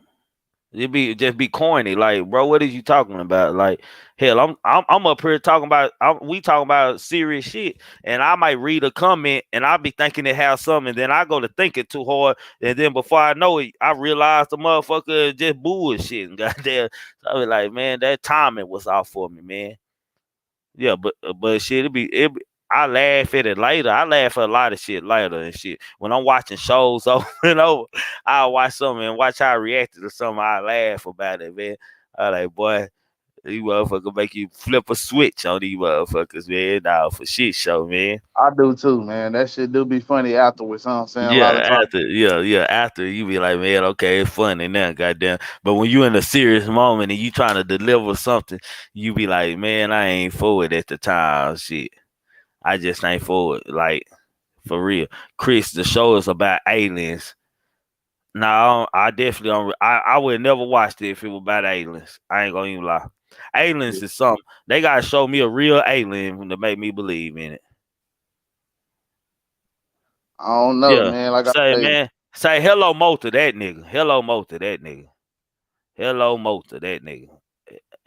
It be just be corny. Like, bro, what is you talking about? Like, hell, I'm up here talking about we talking about serious shit, and I might read a comment and I'll be thinking it has something, and then I go to think it too hard, and then before I know it, I realize the motherfucker is just bullshit. Goddamn, so I be like, man, that timing was off for me, man. Yeah, but shit, I laugh at it later. I laugh at a lot of shit later and shit. When I'm watching shows over and over, I'll watch something and watch how I reacted to something. I laugh about it, man. I like, boy, these motherfuckers make you flip a switch on these motherfuckers, man. Nah, for shit show, man. I do too, man. That shit do be funny afterwards. You know what I'm saying? A lot of Yeah, times. after you be like, man, okay, it's funny now, goddamn. But when you in a serious moment and you trying to deliver something, you be like, man, I ain't for it at the time, shit. I just ain't for it. Like, for real. Chris, the show is about aliens. No, I definitely don't. I would never watch it if it was about aliens. I ain't gonna even lie. Aliens is something. They gotta show me a real alien to make me believe in it. I don't know, Yeah. man. Like I Say, say, man. Say hello Mo to that nigga. Hello Mo to that nigga. Hello Mo to that nigga.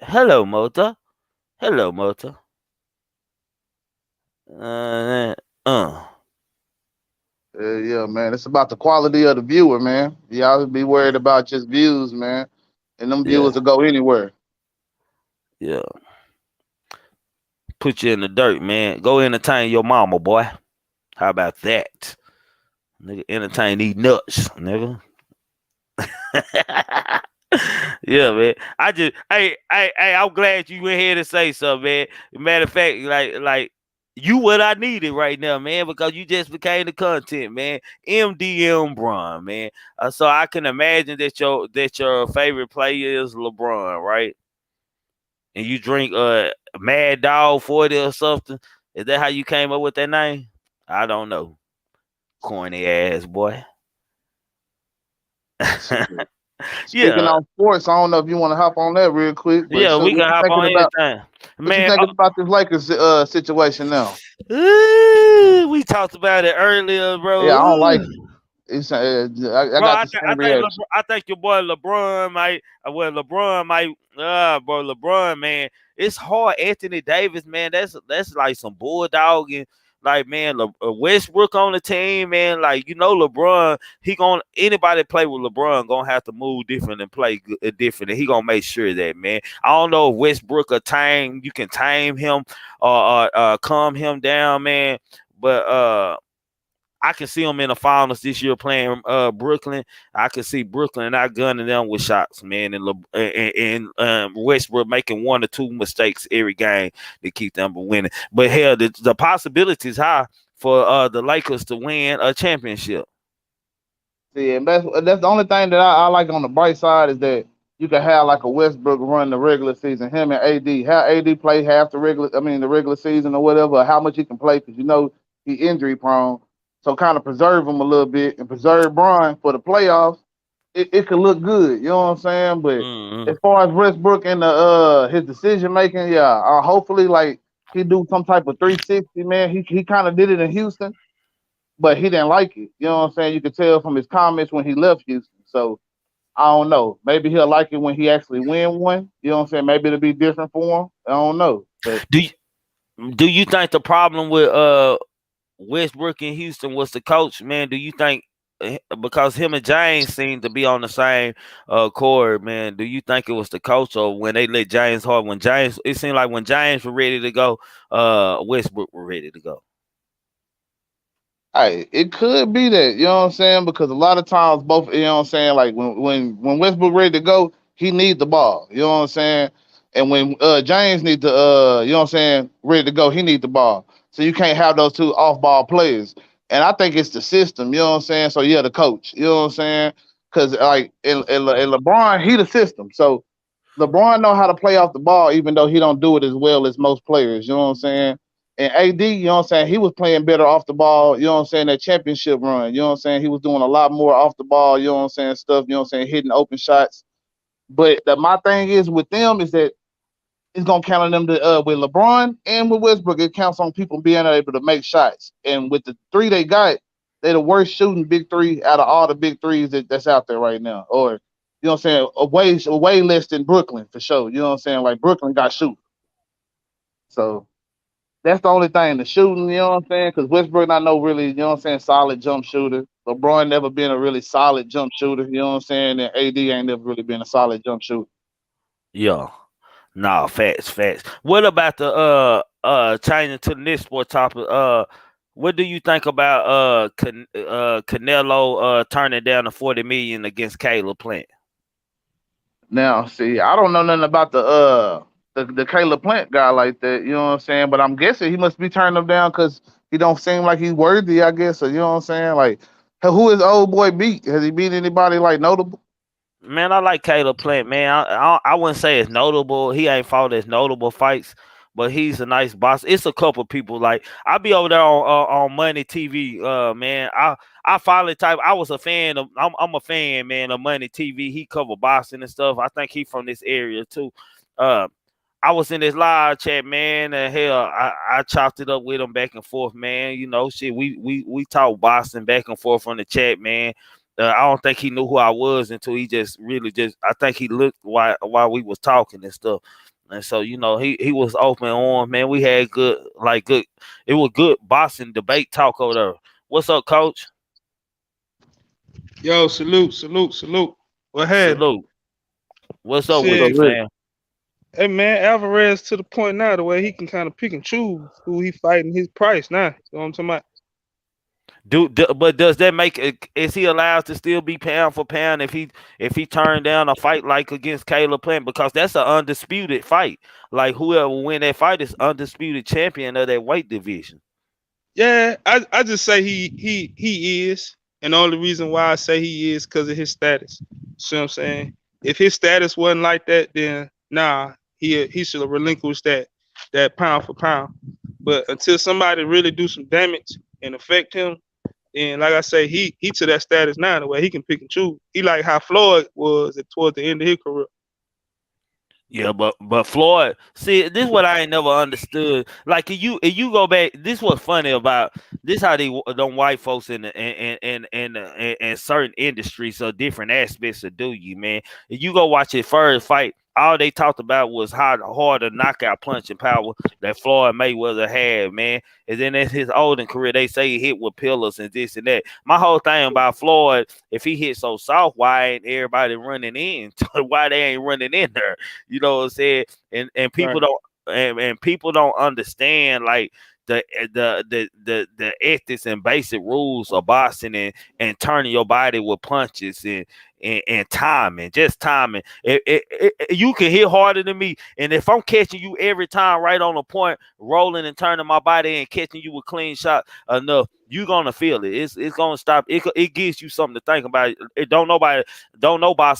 Hello Mota. Hello Mota. Uh, uh. Yeah, man. It's about the quality of the viewer, man. Y'all be worried about just views, man. And them viewers Yeah, will go anywhere. yeah. Put you in the dirt, man. Go entertain your mama, boy. How about that? Nigga, entertain these nuts, nigga. Yeah, man. I'm glad you went here to say something, man. Matter of fact, like you what I needed right now, man, because you just became the content, man. MDM Bron, man. So I can imagine that your favorite player is LeBron, right? And you drink Mad Dog 40 or something. Is that how you came up with that name? I don't know. Corny ass boy. Shit. Speaking Yeah, on sports, I don't know if you want to hop on that real quick, but yeah, so we what can you hop thinking on about? anything. What you Man, thinking about this Lakers situation now? we talked about it earlier, Yeah, bro. I don't like Ooh. it. I Bro, got I, the th- same reaction. I think your boy LeBron might. Well, LeBron might. Bro, LeBron, man, it's hard. Anthony Davis, man, that's like some bulldogging. Like, man, Westbrook on the team, man. Like, LeBron, he gonna anybody play with LeBron gonna have to move different and play different, and he gonna make sure that, man. I don't know if Westbrook or tame you can tame him or calm him down, man. But I can see them in the finals this year playing Brooklyn. I can see Brooklyn not gunning them with shots, man, and Westbrook making one or two mistakes every game to keep them from winning. But hell, the possibility is high for the Lakers to win a championship. See, and that's the only thing that I like on the bright side is that you can have like a Westbrook run the regular season, him and AD. How AD play half the regular season or whatever, how much he can play because he injury prone. So kind of preserve him a little bit and preserve Bron for the playoffs. It could look good, you know what I'm saying? But Mm-hmm. as far as Westbrook and the his decision making, yeah, hopefully like he do some type of 360, man. He kind of did it in Houston but he didn't like it. You know what I'm saying? You could tell from his comments when he left Houston. So I don't know. Maybe he'll like it when he actually win one. You know what I'm saying? Maybe it'll be different for him. I don't know. But Do you, do you think the problem with Westbrook in Houston was the coach, man? Do you think because him and James seem to be on the same chord, man? Do you think it was the coach or when they let James Harden? When James, it seemed like when James were ready to go, Westbrook were ready to go. hey, it could be that, you know what I'm saying? Because a lot of times both, you know what I'm saying, like when Westbrook ready to go, he need the ball. You know what I'm saying? And when James need to you know what I'm saying, ready to go, he need the ball. So you can't have those two off ball players. And I think it's the system, you know what I'm saying? So yeah, the coach, you know what I'm saying? Because like in LeBron, he the system. So LeBron know how to play off the ball, even though he don't do it as well as most players. You know what I'm saying? And AD, you know what I'm saying? He was playing better off the ball. You know what I'm saying? That championship run. You know what I'm saying? He was doing a lot more off the ball. You know what I'm saying? Stuff. You know what I'm saying? Hitting open shots. But my thing is with them is that it's gonna count on them to with LeBron and with Westbrook. It counts on people being able to make shots. And with the three they got, they're the worst shooting big three out of all the big threes that's out there right now. Or you know what I'm saying? A way less than Brooklyn for sure. You know what I'm saying? Like Brooklyn got shoot. So that's the only thing. The shooting, you know what I'm saying? Because Westbrook not no really, you know what I'm saying, solid jump shooter. LeBron never been a really solid jump shooter, you know what I'm saying? And AD ain't never really been a solid jump shooter. Yeah, no, facts, facts. What about the changing to the next sport topic? What do you think about Canelo turning down the 40 million against Caleb Plant? Now, see, I don't know nothing about the Caleb Plant guy like that, you know what I'm saying? But I'm guessing he must be turning them down because he don't seem like he's worthy, I guess, or you know what I'm saying? Like who is old boy beat? Has he beat anybody like notable? Man, I like Caleb Plant, man. I wouldn't say it's notable. He ain't fought as notable fights, but he's a nice boss. It's a couple people like I be over there on Money TV, man. I finally type. I was a fan of. I'm a fan, man, of Money TV. He cover boxing and stuff. I think he from this area too. Uh, I was in this live chat, man, and hell, I chopped it up with him back and forth, man. You know, shit, we talk boxing back and forth on the chat, man. I don't think he knew who I was until he just really just. I think he looked while we was talking and stuff. And so he was open on, man. We had good. It was good boxing debate talk over there. What's up, coach? Yo, salute, salute, salute. What happened? Salute. What's up What's with up, you, Shit. Rick? fam? Hey man, Alvarez to the point now, the way he can kind of pick and choose who he fighting his price now. You know what I'm talking about? But does that make it? Is he allowed to still be pound for pound if he turned down a fight like against Caleb Plant, because that's an undisputed fight. Like whoever win that fight is undisputed champion of that weight division. Yeah, I just say he is, and the only reason why I say he is because of his status. See what I'm saying? If his status wasn't like that, then nah, he should have relinquished that pound for pound. But until somebody really do some damage and affect him, and like I say, he to that status now the way he can pick and choose. He like how Floyd was towards the end of his career. Yeah, but Floyd, see, this is what I ain't never understood. Like, if you go back, this was funny about this how them white folks in certain industries or different aspects of do you, man. If you go watch his first fight, all they talked about was how hard a knockout punching power that Floyd Mayweather had, man. And then in his olden career, they say he hit with pillars and this and that. My whole thing about Floyd, if he hit so soft, why ain't everybody running in? Why they ain't running in there? You know what I'm saying? And people Right. don't and people don't understand like the ethics and basic rules of boxing and turning your body with punches and timing, just timing. You can hit harder than me, and if I'm catching you every time right on the point, rolling and turning my body and catching you with clean shot enough, you're gonna feel it. It's gonna stop. It gives you something to think about. It don't nobody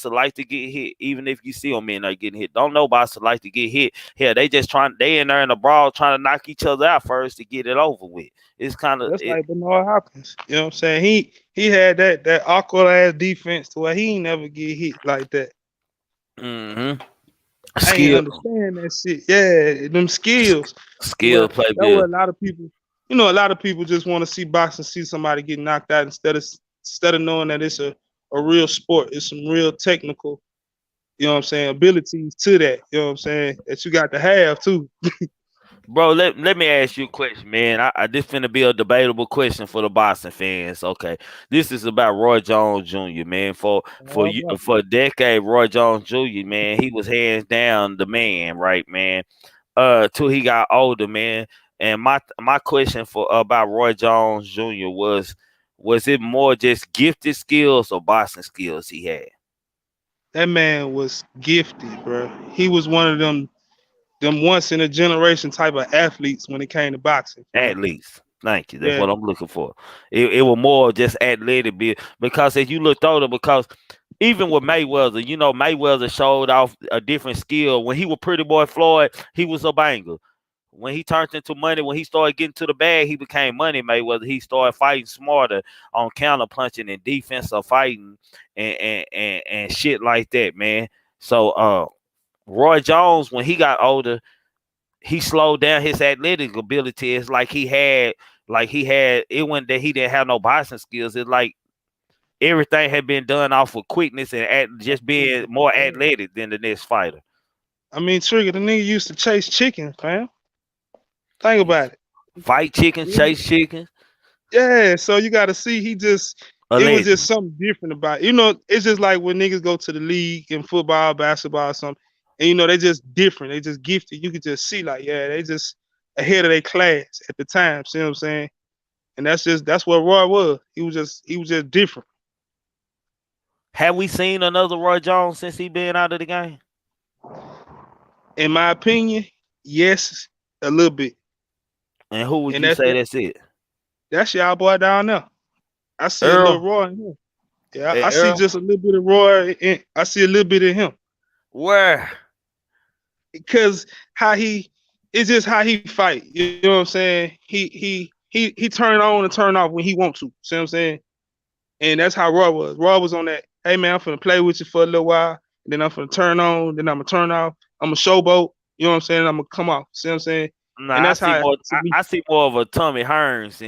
like to get hit, even if you see them in there getting hit. Don't nobody like to get hit. Hell, they in there in the brawl trying to knock each other out first to get it over with. It's kind of That's it. like Bernard Hopkins. You know what I'm saying? He had that awkward ass defense to where he ain't never get hit like that. Mm-hmm. I ain't Skill, understand that shit. Yeah, them skills. skill Well, play that what big. a lot of people. A lot of people just want to see boxing, see somebody get knocked out instead of knowing that it's a real sport. It's some real technical. You know what I'm saying? Abilities to that. You know what I'm saying? That you got to have too. Bro, let me ask you a question, man. This finna be a debatable question for the Boston fans. Okay, this is about Roy Jones Jr. Man. All right. For a decade, Roy Jones Jr. Man, he was hands down the man, right, man. Till he got older, man. And my question for about Roy Jones Jr. was it more just gifted skills or boxing skills he had? That man was gifted, bro. He was one of them once in a generation type of athletes when it came to boxing, At man. least. Thank you. That's Yeah. what I'm looking for. It was more just athletic because as you looked older, because even with Mayweather, Mayweather showed off a different skill. When he was Pretty Boy Floyd, he was a banger. When he turned into money, when he started getting to the bag, he became Money Mayweather. He started fighting smarter on counter punching and defensive fighting and shit like that, man. So Roy Jones, when he got older, he slowed down his athletic ability. It's like he had it went that he didn't have no boxing skills. It's like everything had been done off of quickness and just being more athletic than the next fighter. I mean, Trigger, the nigga used to chase chickens, fam. Think about it. Fight chickens, chase chickens, Yeah, so you got to see it was just allegedly. something different about it. It's just like when niggas go to the league in football, basketball, or something, and they just different. They just gifted. You could just see like, yeah, they just ahead of their class at the time. See what I'm saying? And that's what Roy was. He was just different. Have we seen another Roy Jones since he been out of the game? In my opinion, yes, a little bit. And who would And you that's say that's it? that's y'all boy down there. I see a little Earl? Roy in him. Yeah, I see Earl? just a little bit of Roy. I see a little bit of him Where? because how he it's just how he fight. You know what I'm saying? He turn on and turn off when he want to. See what I'm saying? And that's how Roy was. Roy was on that. Hey man, I'm finna play with you for a little while. Then I'm finna turn on. Then I'm gonna turn off. I'm gonna showboat. You know what I'm saying? I'm gonna come off. See what I'm saying? And Nah, I that's see how more. to me. I see more of a Tommy Hearns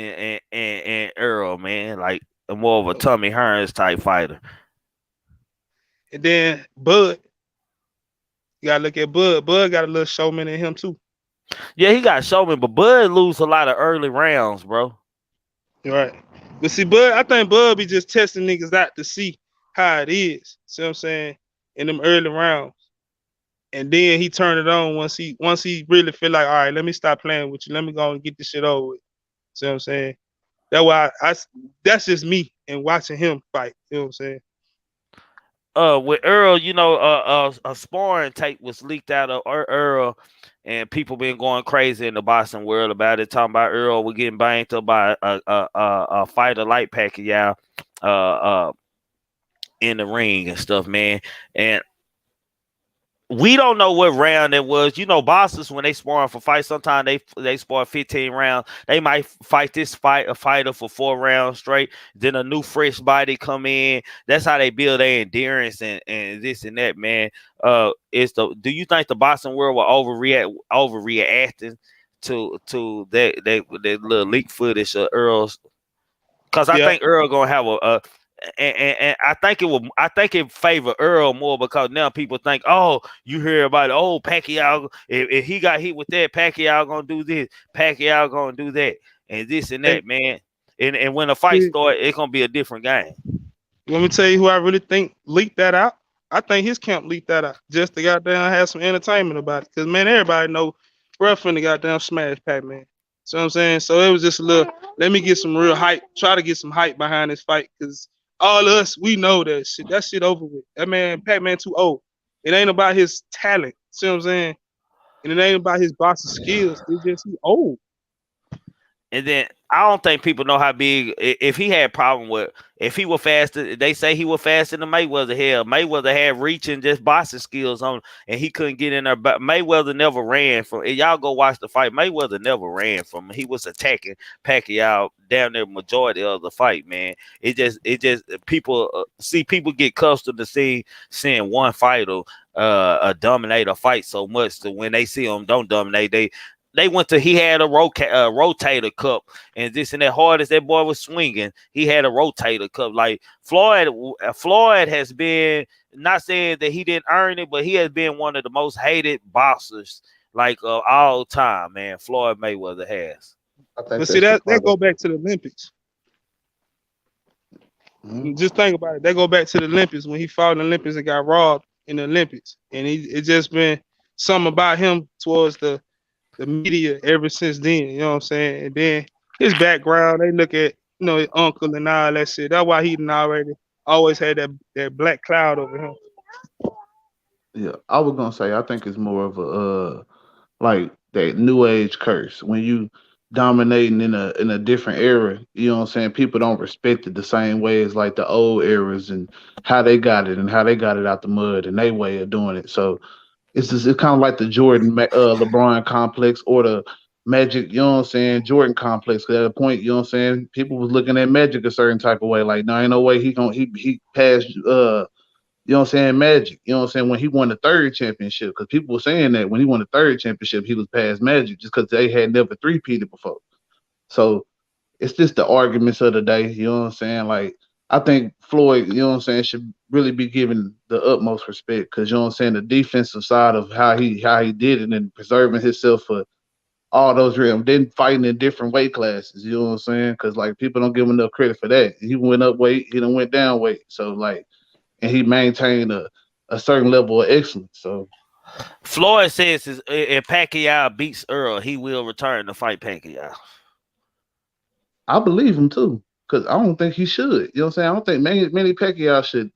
and Earl, man. Like more of a Tommy Hearns type fighter. And then Bud, you gotta look at Bud. Bud got a little showman in him too. Yeah, he got showman, but Bud lose a lot of early rounds, bro. Right. But see, Bud, I think Bud be just testing niggas out to see how it is. See what I'm saying? In them early rounds. And then he turned it on once he really feel like, all right, let me stop playing with you. Let me go and get this shit over with. See what I'm saying? That's why that's just me and watching him fight. You know what I'm saying? With Earl, a sparring tape was leaked out of Earl, and people been going crazy in the boxing world about it, talking about Earl was getting banged up by a fighter like Pacquiao, uh, uh, in the ring and stuff, man. And we don't know what round it was. You know, bosses when they sparring for fights, sometimes they spar 15 rounds. They might fight a fighter for 4 rounds straight. Then a new fresh body come in. That's how they build their endurance and this and that, man. Do you think the boxing world will overreacting to that little leak footage of Earl's? Because I Yeah. think Earl gonna have and I think it favor Earl more because now people think, oh, you hear about it, oh, Pacquiao, if he got hit with that, Pacquiao gonna do this, Pacquiao gonna do that, and this and Hey, that, man. And when the fight see, start, it's gonna be a different game. let me tell you who I really think leaked that out. I think his camp leaked that out just to goddamn have some entertainment about it. Cause man, everybody know bruh finna goddamn smash Pac-Man. So I'm saying, so it was just a little. Let me get some real hype. Try to get some hype behind this fight, cause all of us we know that shit. That shit over with. That man Pac-Man too old. It ain't about his talent. See what I'm saying? And it ain't about his boxing skills. It's just he old. And then I don't think people know how big if he had problem with if he was faster. They say he was faster than Mayweather. Hell, Mayweather had reach and just boxing skills on, and he couldn't get in there. But Mayweather never ran from. Y'all go watch the fight. Mayweather never ran from. He was attacking Pacquiao down there majority of the fight. Man, it just people see people get accustomed to seeing one fighter dominate a fight so much that when they see him don't dominate, they went to he had a rotator cup and this and that hard as that boy was swinging he had a rotator cup like Floyd has been not saying that he didn't earn it but he has been one of the most hated boxers like all time, man. Floyd Mayweather has. I think But see that's the that part of go back to the Olympics. Mhm. Just think about it. They go back to the Olympics when he fought in the Olympics and got robbed in the Olympics, and it just been something about him towards the media ever since then. You know what I'm saying? And then his background, they look at his uncle and all that shit. That's why he done already always had that black cloud over him. Yeah, I was gonna say I think it's more of a like that new age curse when you dominating in a different era. You know what I'm saying? People don't respect it the same way as like the old eras and how they got it and how they got it out the mud and their way of doing it. So it's kind of like the LeBron complex or the Magic, you know what I'm saying, Jordan complex. 'Cause at a point, you know what I'm saying, people was looking at Magic a certain type of way. Like, no, ain't no way he passed you know what I'm saying, Magic. You know what I'm saying, when he won the third championship, because people were saying that when he won the third championship, he was past Magic just because they had never three-peated before. So it's just the arguments of the day. You know what I'm saying? Like, I think Floyd, you know what I'm saying, should really be given the utmost respect because you know what I'm saying, the defensive side of how he did it and preserving himself for all those realms, then fighting in different weight classes. You know what I'm saying? Because like people don't give him enough credit for that. He went up weight, he done went down weight. So like, and he maintained a certain level of excellence. So Floyd says if Pacquiao beats Earl he will return to fight Pacquiao. I believe him too. Because I don't think he should. You know what I'm saying? I don't think Manny Pacquiao should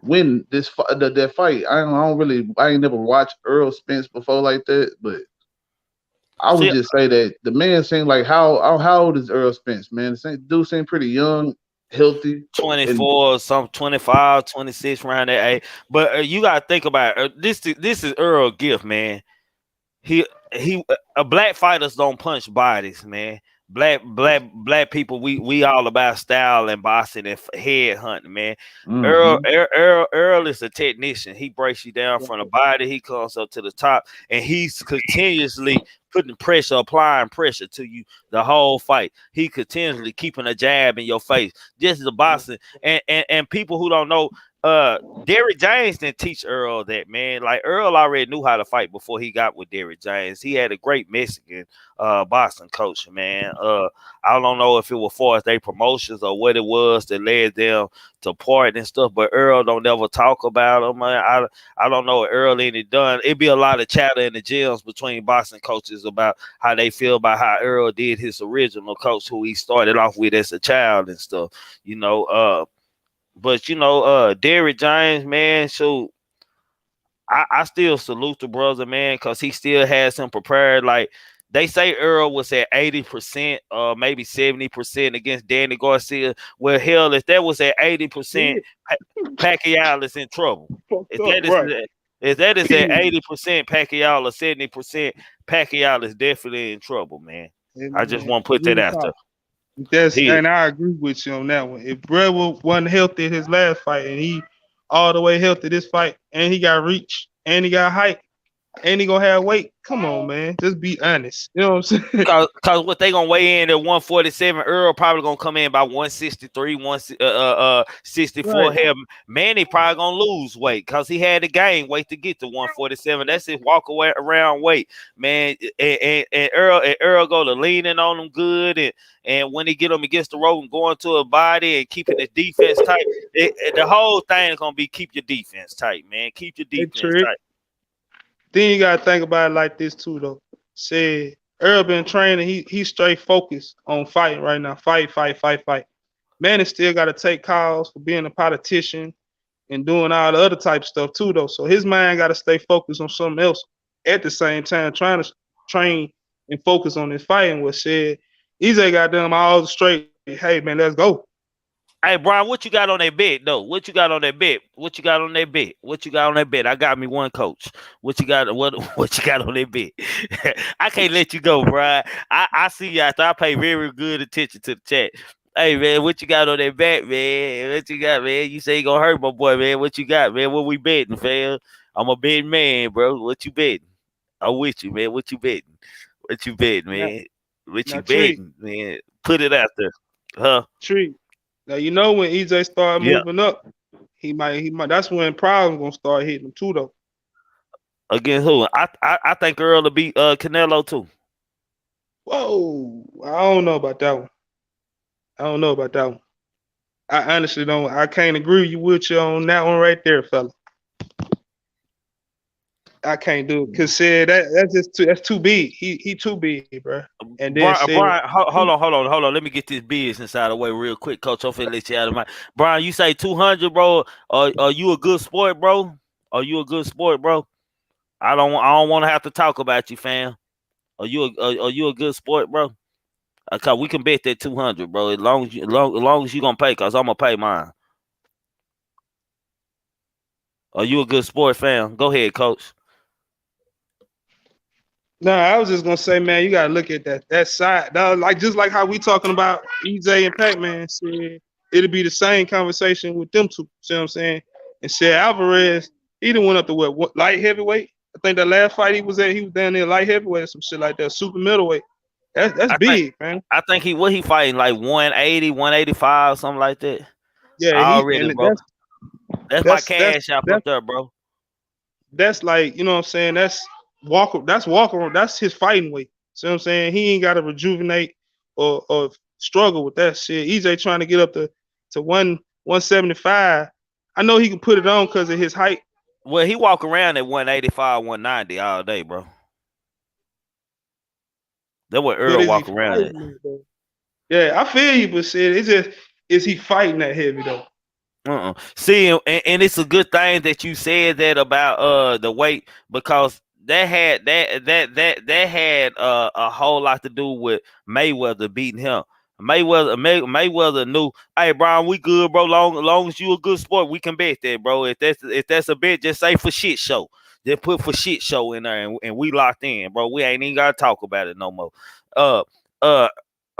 win that fight. I don't really. I ain't never watched Earl Spence before like that, but I would See, just say that the man seemed like how old is Earl Spence, man? The dude seemed pretty young, healthy, and 24, some 25, 26 around that age. But you gotta think about this is Earl Gift, man. He a black fighters don't punch bodies, man. black people, we all about style and boxing and head hunting, man. Mm-hmm. Earl is a technician. He breaks you down from the body. He comes up to the top, and he's continuously putting pressure, applying pressure to you the whole fight. He continuously keeping a jab in your face. This is a boxing, and people who don't know, Derrick James didn't teach Earl that, man. Like Earl already knew how to fight before he got with Derrick James. He had a great Mexican boxing coach, man. I don't know if it was for their promotions or what it was that led them to part and stuff, but Earl don't never talk about him, man. I don't know what Earl any done. It'd be a lot of chatter in the gyms between boxing coaches about how they feel about how Earl did his original coach, who he started off with as a child and stuff, you know. But you know, Derrick James, man, so I still salute the brother, man, because he still has him prepared. Like they say Earl was at 80%, maybe 70% against Danny Garcia. Well, hell, if that was at 80%, Pacquiao is in trouble. Fucked If up, that is right? if that is at 80% Pacquiao or 70%, Pacquiao is definitely in trouble, man. And, I just man, want to put that real out there. talk. That's He and I agree with you on that one. If Brett wasn't healthy in his last fight, and he all the way healthy this fight, and he got reach, and he got height, and he gonna have weight. Come on, man, just be honest. You know what I'm saying? Cause what they gonna weigh in at 147, Earl probably gonna come in by 163, 64. Right. Hell, Manny probably gonna lose weight because he had to gain weight to get to 147. That's his walk away around weight, man. And Earl go to leaning on him good, and when he get him against the rope and going to a body and keeping the defense tight, the whole thing is gonna be keep your defense tight, man. Keep your Hey, defense Trick. tight. Then you gotta think about it like this too, though. Say Earl been training, he's straight focused on fighting right now. Fight, fight, fight, fight. Man, is still gotta take calls for being a politician and doing all the other type of stuff too, though. So his mind gotta stay focused on something else at the same time, trying to train and focus on his fighting. Was said, EJ got them all straight. Hey man, let's go. Hey, Brian, what you got on that bet though? What you got on that bet? What you got on that bet? What you got on that bet? I got me one coach. What you got? What you got on that bet? I can't let you go, Brian. I see you after I pay very good attention to the chat. Hey man, what you got on that bet, man? What you got, man? You say you gonna hurt my boy, man. What you got, man? What we betting, fam? I'm a betting man, bro. What you betting? I'm with you, man. What you betting? What you betting, Now, man? What now you treat, betting, man? Put it out there, huh? treat. Now you know when EJ start Yeah. moving up, he might. That's when problems gonna start hitting him too, though. Against who? I think Earl will beat Canelo too. Whoa, I don't know about that one. I don't know about that one. I honestly don't. I can't agree with you on that one right there, fella. I can't do it because said that's just too big. He too big, bro. And then said Brian, hold on. Let me get this business out of the way real quick, Coach. I'm finna let you out of my. Brian, you say 200, bro. Are you a good sport, bro? Are you a good sport, bro? I don't want to have to talk about you, fam. Are you a good sport, bro? Cause we can bet that 200, bro. As long as you gonna pay, cause I'm gonna pay mine. Are you a good sport, fam? Go ahead, Coach. no, I was just gonna say, man, you gotta look at that side. Dog, like just like how we talking about EJ and Pac-Man said, it'll be the same conversation with them two. See what I'm saying? And said Alvarez, he done went up to what light heavyweight. I think the last fight he was down there light heavyweight or some shit like that, super middleweight. That's I think big, man. I think he fighting like 180, 185, something like that. Yeah, he Already, and bro. That's my that's that's cash app up that's there, bro. that's like, you know what I'm saying? Walker, that's his fighting weight. See what I'm saying? He ain't gotta rejuvenate or struggle with that shit. EJ trying to get up to 175. I know he can put it on because of his height, Well, he walk around at 185, 190 all day, bro. That's what but Earl is he walk around at. fighting it though? Yeah, I feel you, but shit, it's just is he fighting that heavy though? See, and it's a good thing that you said that about the weight, because that had a whole lot to do with Mayweather beating him. Mayweather knew, hey Brian, we good, bro. Long as you a good sport, we can bet that, bro. If that's a bet, just say for shit show. Just put for shit show in there, and we locked in, bro. We ain't even gotta talk about it no more. Uh, uh,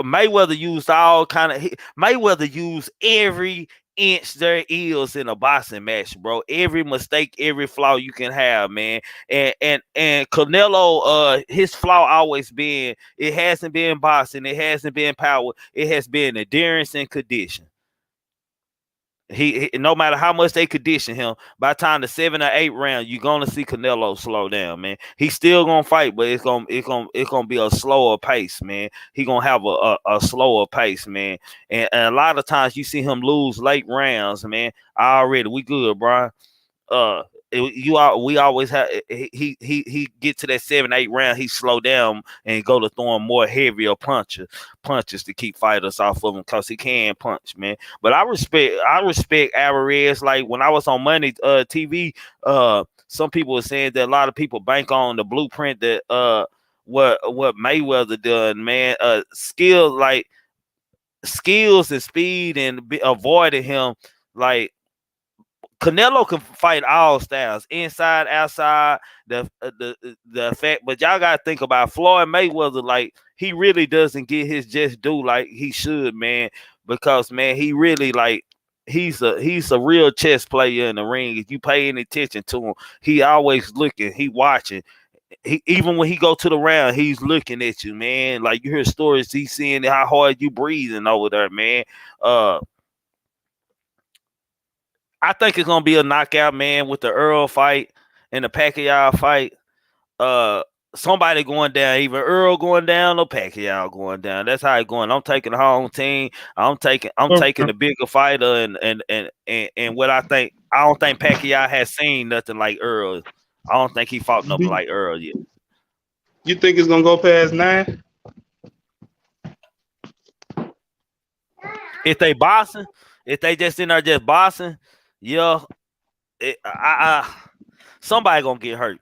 Mayweather used all kind of Mayweather used every inch there is in a boxing match, bro. Every mistake, every flaw you can have, man. And Canelo, his flaw always been, it hasn't been boxing, it hasn't been power, it has been endurance and condition. He no matter how much they condition him, by the time the 7 or 8 round, you're gonna see Canelo slow down, man. He's still gonna fight, but it's gonna be a slower pace, man. He gonna have a slower pace, man. And a lot of times you see him lose late rounds, man. Already, we good, bro. uh we always have, he get to that 7 8 round, he slow down and go to throwing more heavier punches to keep fighters off of him, because he can punch, man. But I respect Alvarez. Like when I was on Money TV, some people were saying that a lot of people bank on the blueprint that what Mayweather done, man. Skills and speed and avoiding him. Like Canelo can fight all styles, inside, outside. The fact, but y'all gotta think about Floyd Mayweather. Like he really doesn't get his just due like he should, man. Because man, he really like he's a real chess player in the ring. If you pay any attention to him, he always looking, he watching. Even when he go to the round, he's looking at you, man. Like you hear stories, he's seeing how hard you breathing over there, man. Uh, I think it's gonna be a knockout, man, with the Earl fight and the Pacquiao fight. Uh, Somebody going down, either Earl going down or Pacquiao going down. That's how it's going. I'm taking the home team. I'm taking the bigger fighter, and what I think. I don't think Pacquiao has seen nothing like Earl. I don't think he fought nothing like Earl yet. You think it's gonna go past 9? If they boxing, if they just in there just boxing, yeah, somebody gonna get hurt.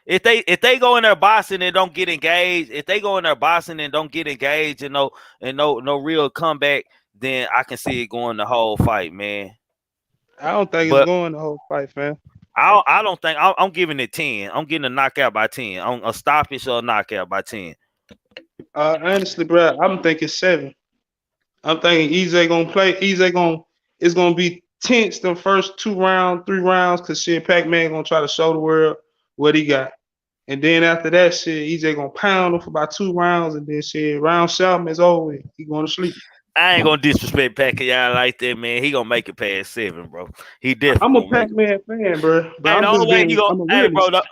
If they go in there boxing and don't get engaged, if they go in there boxing and don't get engaged and no real comeback, then I can see it going the whole fight, man. I don't think it's But going the whole fight, fam. I don't think I'm giving it 10. I'm getting a knockout by 10. I'm a stoppage or a knockout by 10. Honestly, bro, I'm thinking 7. I'm thinking EJ gonna play. EJ gonna it's gonna be tense the first 2 rounds, 3 rounds, cause shit, Pac-Man gonna try to show the world what he got. And then after that shit, EJ gonna pound him for about 2 rounds, and then shit, round 7 is over with. He going to sleep. I ain't gonna disrespect Pacquiao like that, man. He gonna make it past 7, bro. He definitely I'm a gonna make it. Pac-Man fan, bro, but Hey, the I'm only just way he being go, I'm a hey, bro, realist.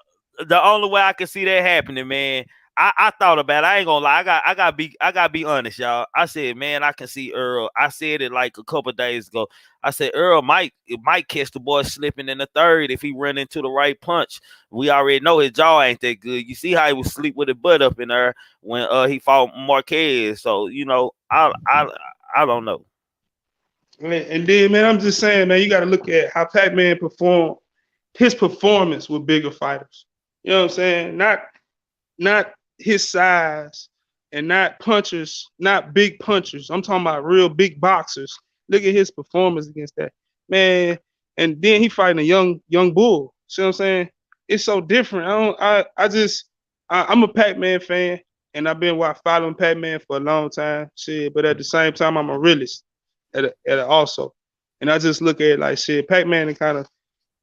the only way I can see that happening, man. I thought about it. I ain't gonna lie. I gotta be honest, y'all. I said, man, I can see Earl. I said it like a couple days ago. I said Earl might catch the boy slipping in the third if he run into the right punch. We already know his jaw ain't that good. You see how he was sleep with his butt up in there when he fought Marquez. So I don't know. And then, man, I'm just saying, man, you got to look at how Pac-Man performed his performance with bigger fighters. You know what I'm saying? Not his size and not punchers, not big punchers. I'm talking about real big boxers. Look at his performance against that man. And then he fighting a young bull. See what I'm saying? It's so different. I'm a Pac-Man fan, and I've been following Pac-Man for a long time. Shit, but at the same time, I'm a realist at also. And I just look at it like shit. Pac-Man and kind of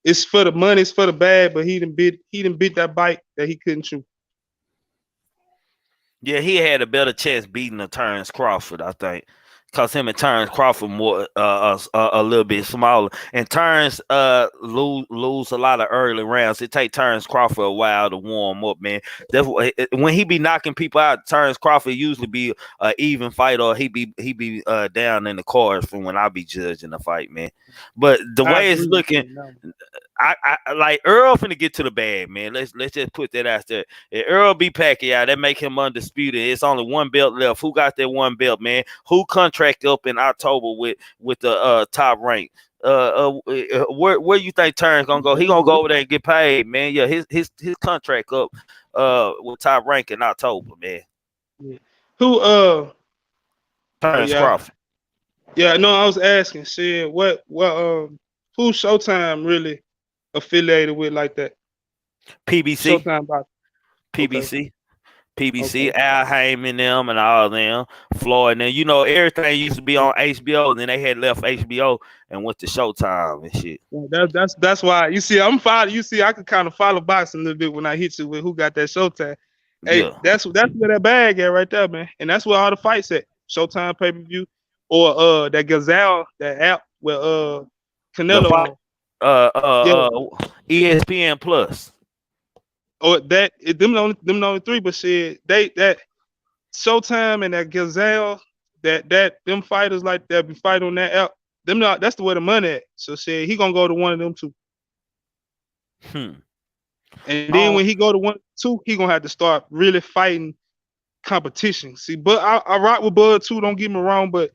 it's for the money, it's for the bad, but he didn't beat that bite that he couldn't chew. Yeah, he had a better chance beating the Terrence Crawford, I think, because him and Terrence Crawford more a little bit smaller, and Terrence lose a lot of early rounds. It take Terrence Crawford a while to warm up, man. That's when he be knocking people out. Terrence Crawford usually be a even fight, or he be down in the cards from when I be judging the fight, man. But the I way it's agree with you looking, on that one. I like Earl finna get to the bag, man. Let's just put that out there. If Earl beat Pacquiao, that make him undisputed. It's only one belt left. Who got that one belt, man? Who contracted up in October with the top rank? Where you think Terrence gonna go? He gonna go over there and get paid, man. Yeah, his contract up with top rank in October, man. Yeah. Who oh Terrence yeah. Crawford, Yeah, no, I was asking, shit, who Showtime really affiliated with like that? PBC, Showtime box. Okay. PBC, PBC, Okay. Al Heyman them and all them, Floyd and then everything used to be on HBO, and then they had left HBO and went to Showtime and shit. Yeah, that's why you see I'm follow. You see, I could kind of follow boxing a little bit when I hit you with who got that Showtime. Hey, Yeah, that's where that bag at right there, man. And that's where all the fights at. Showtime pay per view or that Gazelle that app with the Canelo fight, on. Yeah, ESPN Plus. or them the only three. But shit, they that Showtime and that Gazelle that them fighters like that be fighting on that app. Them not that's the way the money at. So shit, he gonna go to one of them two. Hmm. And then when Um, he go to 1-2, he gonna have to start really fighting competition. See, but I rock with Bud too. Don't get me wrong, but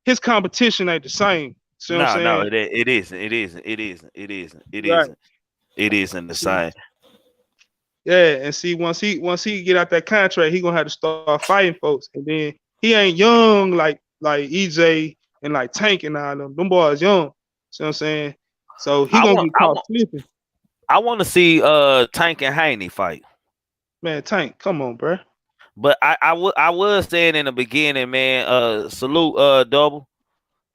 his competition ain't the same. See what I'm no, saying? it isn't. It isn't. It isn't. It isn't. It Right. isn't. It isn't the See, same. yeah, and see once he get out that contract, he gonna have to start fighting folks. And then he ain't young like EJ and like Tank and all them. Them boys young. See what I'm saying? So he I gonna want. get I caught want. slipping. I want to see Tank and Haney fight. Man, Tank, come on, bro. But I was saying in the beginning, man. Salute, double.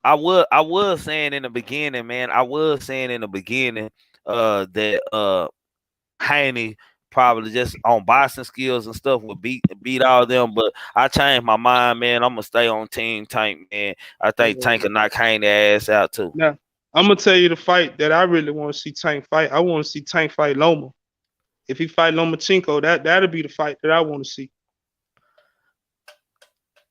I was saying in the beginning, man. I was saying in the beginning, that Haney probably just on boxing skills and stuff would beat all them. But I changed my mind, man. I'm gonna stay on Team Tank, man. I think Yeah. Tank can knock Haney ass out too. Now I'm gonna tell you the fight that I really want to see Tank fight. I want to see Tank fight Loma. If he fight Lomachenko, that'll be the fight that I want to see.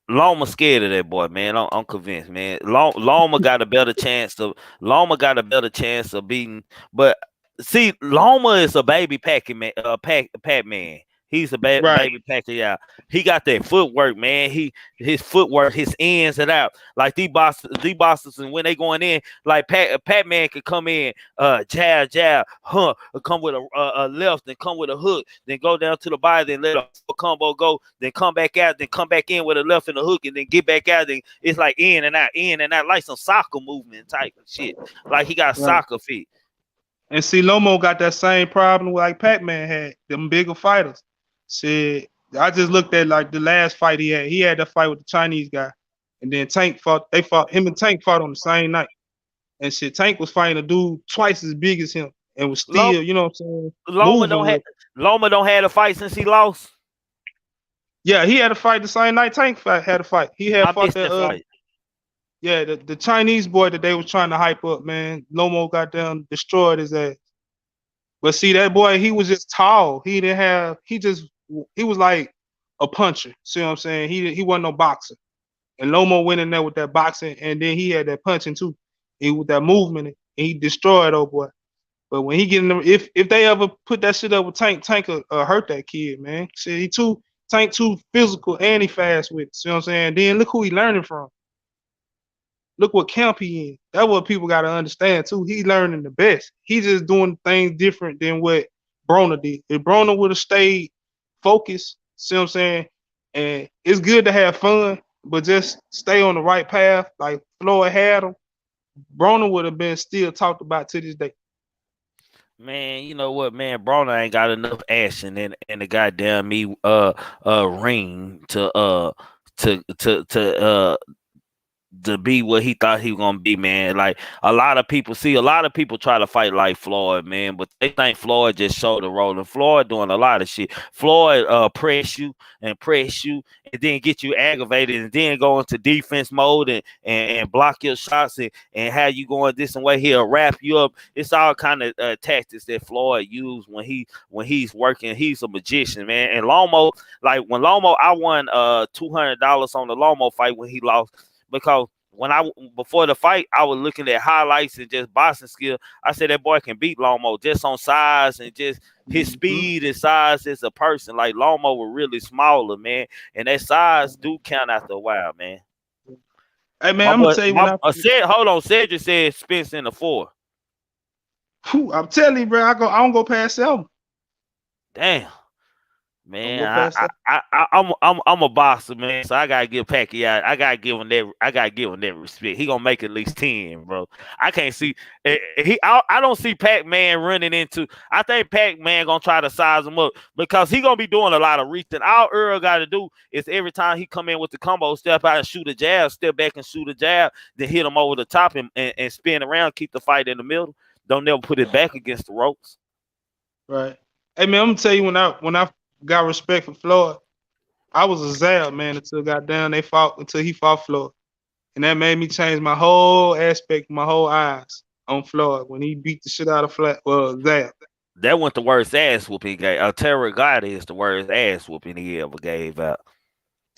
Loma scared of that boy, man. I'm convinced, man. Loma got a better chance of beating. But see, Loma is a baby packing man, pack man. He's a Right. baby packer. Yeah, he got that footwork, man. His footwork, his ins and out. Like these bosses, and when they going in, like Pat man could come in, jab, come with a left, then come with a hook, then go down to the body, then let a combo go, then come back out, then come back in with a left and a hook, and then get back out. Then it's like in and out, like some soccer movement type of shit. Like he got Right. soccer feet. And see, Lomo got that same problem like Pac-Man had. Them bigger fighters. See, I just looked at like the last fight he had. He had that fight with the Chinese guy, and then Tank fought. They fought him and Tank fought on the same night. And shit, Tank was fighting a dude twice as big as him, and was Loma, still, you know what I'm saying, Loma moving don't have real. Loma don't have a fight since he lost. Yeah, he had a fight the same night had a fight. He had I fought missed that that fight. yeah, the Chinese boy that they was trying to hype up, man. Lomo got down, destroyed his ass. But see, that boy, he was just tall. He was like a puncher. See what I'm saying? He wasn't no boxer. And Lomo went in there with that boxing, and then he had that punching too. He with that movement, and he destroyed old boy. But when he get in the, if they ever put that shit up with Tank, Tank will hurt that kid, man. See, Tank too physical and he fast with it. See what I'm saying? Then look who he learning from. Look what camp he in. That's what people gotta understand too. He learning the best. He just doing things different than what Broner did. If Broner would have stayed focused, see what I'm saying? And it's good to have fun, but just stay on the right path. Like Floyd had him, Broner would have been still talked about to this day. Man, you know what, man? Broner ain't got enough action in the goddamn me ring to be what he thought he was gonna be, man. Like a lot of people try to fight like Floyd, man, but they think Floyd just shoulder rolling. Floyd doing a lot of shit. Floyd press you and then get you aggravated and then go into defense mode and block your shots and have you going this and way. He'll wrap you up. It's all kind of tactics that Floyd used when he's working. He's a magician, man. And Lomo, like when Lomo, I won $200 on the Lomo fight when he lost. Because before the fight, I was looking at highlights and just boxing skill. I said that boy can beat Lomo just on size and just his speed and size as a person. Like Lomo was really smaller, man, and that size do count after a while, man. Hey man, My I'm gonna boy, tell you when hold on, Cedric said Spence in the 4. I'm telling you, bro, I don't go past 7. Damn, I'm Man, gonna pass that. I'm a boxer, man. So I gotta give Pacquiao. I gotta give him that. I gotta give him that respect. He gonna make at least 10, bro. I can't see. I don't see Pac Man running into. I think Pac Man gonna try to size him up because he gonna be doing a lot of reaching. All Earl got to do is every time he come in with the combo, step out and shoot a jab, step back and shoot a jab, then hit him over the top and spin around, keep the fight in the middle. Don't never put it back against the ropes. Right. Hey man, I'm gonna tell you when I got respect for Floyd, I was a Zab man until goddamn they fought until he fought Floyd. And that made me change my whole aspect, my whole eyes on Floyd when he beat the shit out of Zab. That wasn't the worst ass whooping he gave. Terror God is the worst ass whooping he ever gave out.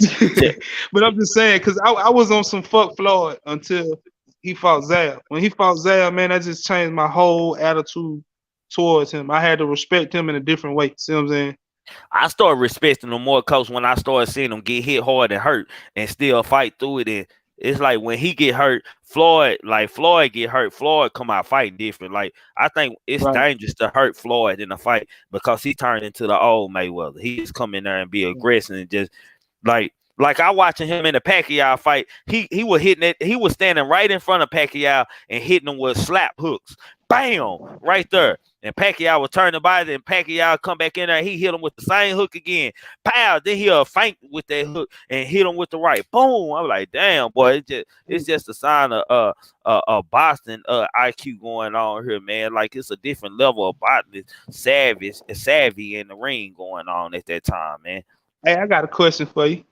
Yeah. But I'm just saying, because I was on some fuck Floyd until he fought Zab. When he fought Zab, man, that just changed my whole attitude towards him. I had to respect him in a different way. See what I'm saying? I started respecting him more, coach, when I started seeing him get hit hard and hurt and still fight through it. And it's like when he get hurt, Floyd get hurt, Floyd come out fighting different. Like I think it's Right. dangerous to hurt Floyd in a fight because he turned into the old Mayweather. He just come in there and be aggressive and just like I watching him in the Pacquiao fight. He was hitting it. He was standing right in front of Pacquiao and hitting him with slap hooks. Bam! Right there. And Pacquiao was turning body, and Pacquiao come back in there. He hit him with the same hook again. Pow! Then he'll feint with that hook and hit him with the right. Boom! I'm like, damn, boy. It's just a sign of Boston IQ going on here, man. Like it's a different level of boxing, savvy in the ring going on at that time, man. Hey, I got a question for you.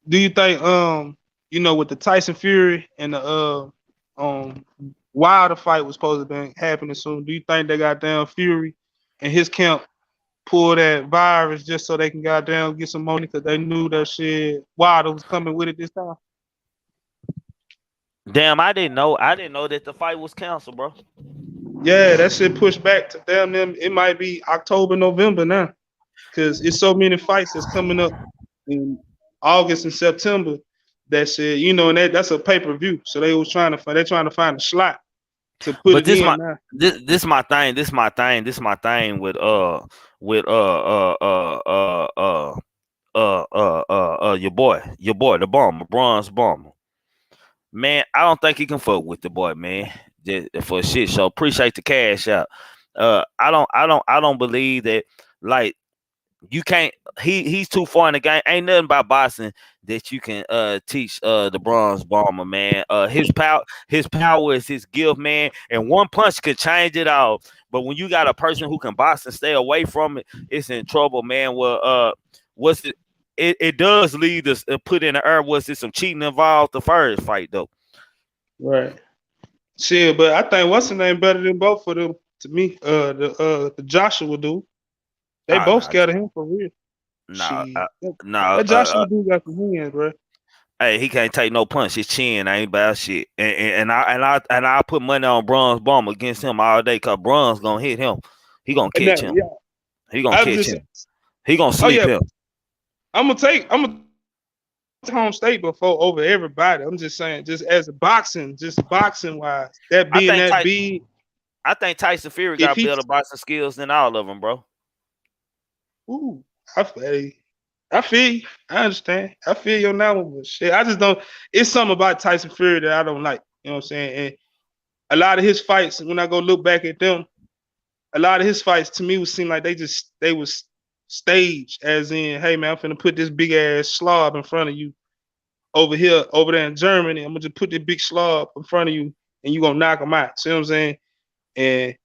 Do you think with the Tyson Fury and the Wilder fight was supposed to be happening soon, do you think they got down Fury and his camp pull that virus just so they can goddamn get some money because they knew that shit Wilder was coming with it this time? Damn, I didn't know. I didn't know that the fight was canceled, bro. Yeah, that shit pushed back to damn them. It might be October, November now, because it's so many fights that's coming up in August and September. That shit, and that's a pay-per-view. So they're trying to find a slot to put But it in now. this my thing. This my thing with with your boy, the bomber, bronze bomber. Man, I don't think he can fuck with the boy, man. Just for a shit show. Appreciate the cash out. I don't believe that. Like you can't. He's too far in the game. Ain't nothing about boxing that you can teach the bronze bomber, man. His power is his gift, man. And one punch could change it all. But when you got a person who can box and stay away from it, it's in trouble, man. Well, what's it? It does lead us put in the air. Was it some cheating involved the first fight though? Right. Shit, but I think what's the name better than both of them to me. The Joshua dude. They both scared of him for real. No, Shit. no. That Joshua dude got some hands, bro. Hey, he can't take no punch. His chin ain't about shit. And I put money on Bronze Bomber against him all day because Bronze gonna hit him. He gonna And catch that, him. yeah, He gonna I catch just, him. He gonna oh sleep yeah, him. I'm gonna take home state before over everybody. I'm just saying, just boxing wise, that I being think that big, I think Tyson Fury if got he, better boxing skills than all of them, bro. ooh, I feel you. I understand. I feel you on that one, but shit, I just don't. It's something about Tyson Fury that I don't like. You know what I'm saying? And a lot of his fights, when I go look back at them, a lot of his fights to me would seem like they was staged, as in, hey man, I'm finna put this big ass slob in front of you over there in Germany. I'm gonna just put this big slob in front of you, and you gonna knock him out. See what I'm saying? And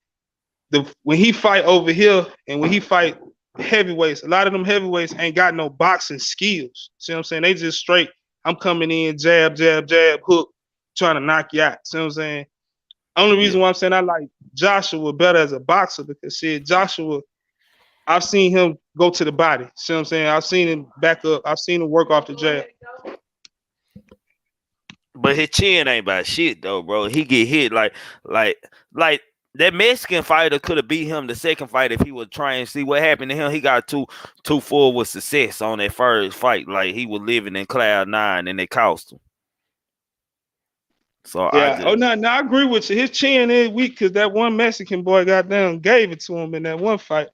when he fight over here, and when he fight heavyweights, a lot of them heavyweights ain't got no boxing skills. See what I'm saying? They just straight, I'm coming in, jab, jab, jab, hook, trying to knock you out. See what I'm saying? Only Yeah. reason why I'm saying I like Joshua better as a boxer because shit, Joshua, I've seen him go to the body. See what I'm saying? I've seen him back up. I've seen him work off the jab. But his chin ain't about shit though, bro. He get hit like that Mexican fighter could have beat him the second fight if he was trying to see what happened to him. He got too full with success on that first fight. Like he was living in cloud nine and they cost him. So Yeah. Oh no, I agree with you. His chin is weak because that one Mexican boy got down gave it to him in that one fight.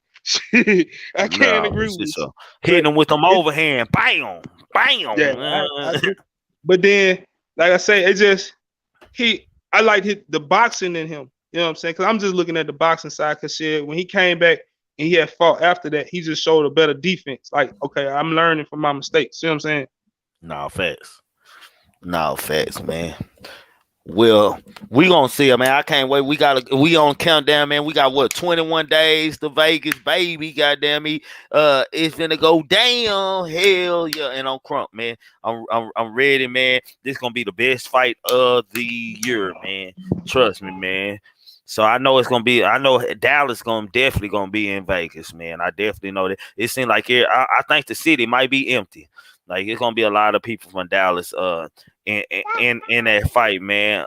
I can't No, for agree shit with you. show. Hitting But them with them it, overhand. Bam, yeah, bam. I agree. But then, like I say, it just I like the boxing in him. You know what I'm saying? Because I'm just looking at the boxing side. Cause shit, when he came back and he had fought after that, he just showed a better defense. Like, okay, I'm learning from my mistakes. You know what I'm saying? No facts. No facts, man. Well, we gonna see it, man. I can't wait. We on countdown, man. We got what 21 days to Vegas, baby. Goddamn me. It's gonna go down. Hell yeah. And I'm crunk, man. I'm ready, man. This gonna be the best fight of the year, man. Trust me, man. So I know it's gonna be. I know Dallas definitely gonna be in Vegas, man. I definitely know that. It seems like here. I think the city might be empty. Like it's gonna be a lot of people from Dallas. In that fight, man.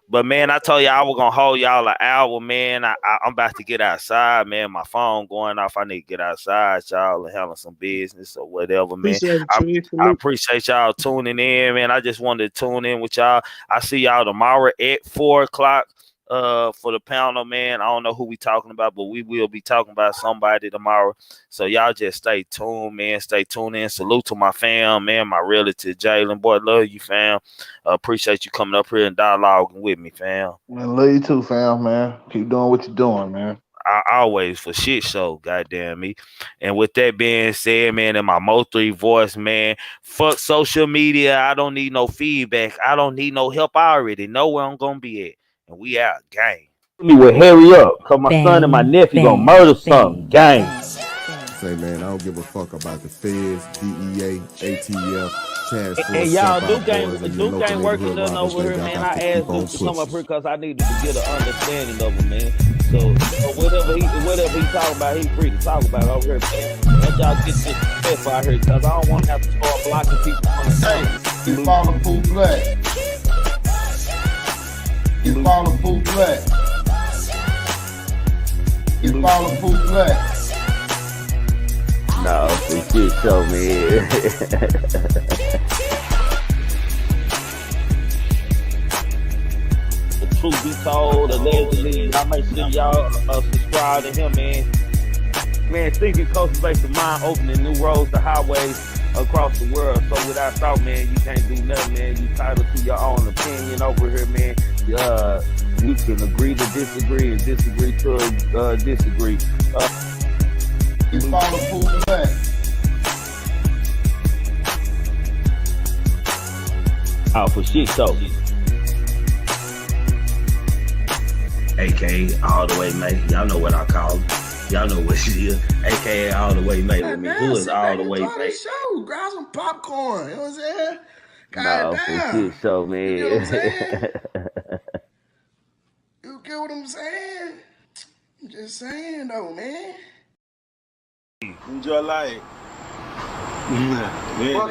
But man, I told y'all I was gonna hold y'all an hour, man. I'm about to get outside, man. My phone going off. I need to get outside, y'all, and handle some business or whatever, man. Appreciate it, I, Tree. I Salute. appreciate y'all tuning in, man. I just wanted to tune in with y'all. I see y'all tomorrow at 4 o'clock. For the panel, man. I don't know who we talking about, but we will be talking about somebody tomorrow. So y'all just stay tuned, man. Stay tuned in. Salute to my fam, man. My relative Jalen, boy, love you, fam. Appreciate you coming up here and dialoguing with me, fam. Man, love you too, fam, man. Keep doing what you're doing, man. I always for shit show, goddamn me. And with that being said, man, in my Mo3 voice, man, fuck social media. I don't need no feedback. I don't need no help. I already know where I'm gonna be at. And we out, gang. Me would hurry up, cause my son and my nephew gonna murder something, gang. Say, man, I don't give a fuck about the feds, DEA, ATF, task force, And y'all, South Duke boys, and your local ain't working neighborhood nothing robbers, over here, baby. I man. got I to keep asked on Duke to come up pushing. here because I needed to get an understanding of him, man. So whatever he talking about, he free to talk about over here, man. Let y'all get this stuff out here because I don't want to have to start blocking people from the Hey, phone. you follow Pooh Black. You follow Pooh Black. You follow Pooh Black. No, for shit show, man. The truth be told, allegedly, y'all make sure y'all subscribe to him, man. Man, thinking cultivates the mind, opening new roads to highways across the world. So without thought, man, you can't do nothing, man. You entitled to your own opinion over here, man. You can agree to disagree and disagree to disagree. You follow Pooh Black. For shit show. AKA all the way, mate. Y'all know what I call it. Y'all know what she is. AKA all the way, mate. With me. Who is all the way, mate? Show, grab some popcorn. You know what I'm saying? No, for shit show, man. You know what I'm saying? You get what I'm saying? I'm just saying, though, man. Enjoy life. Man.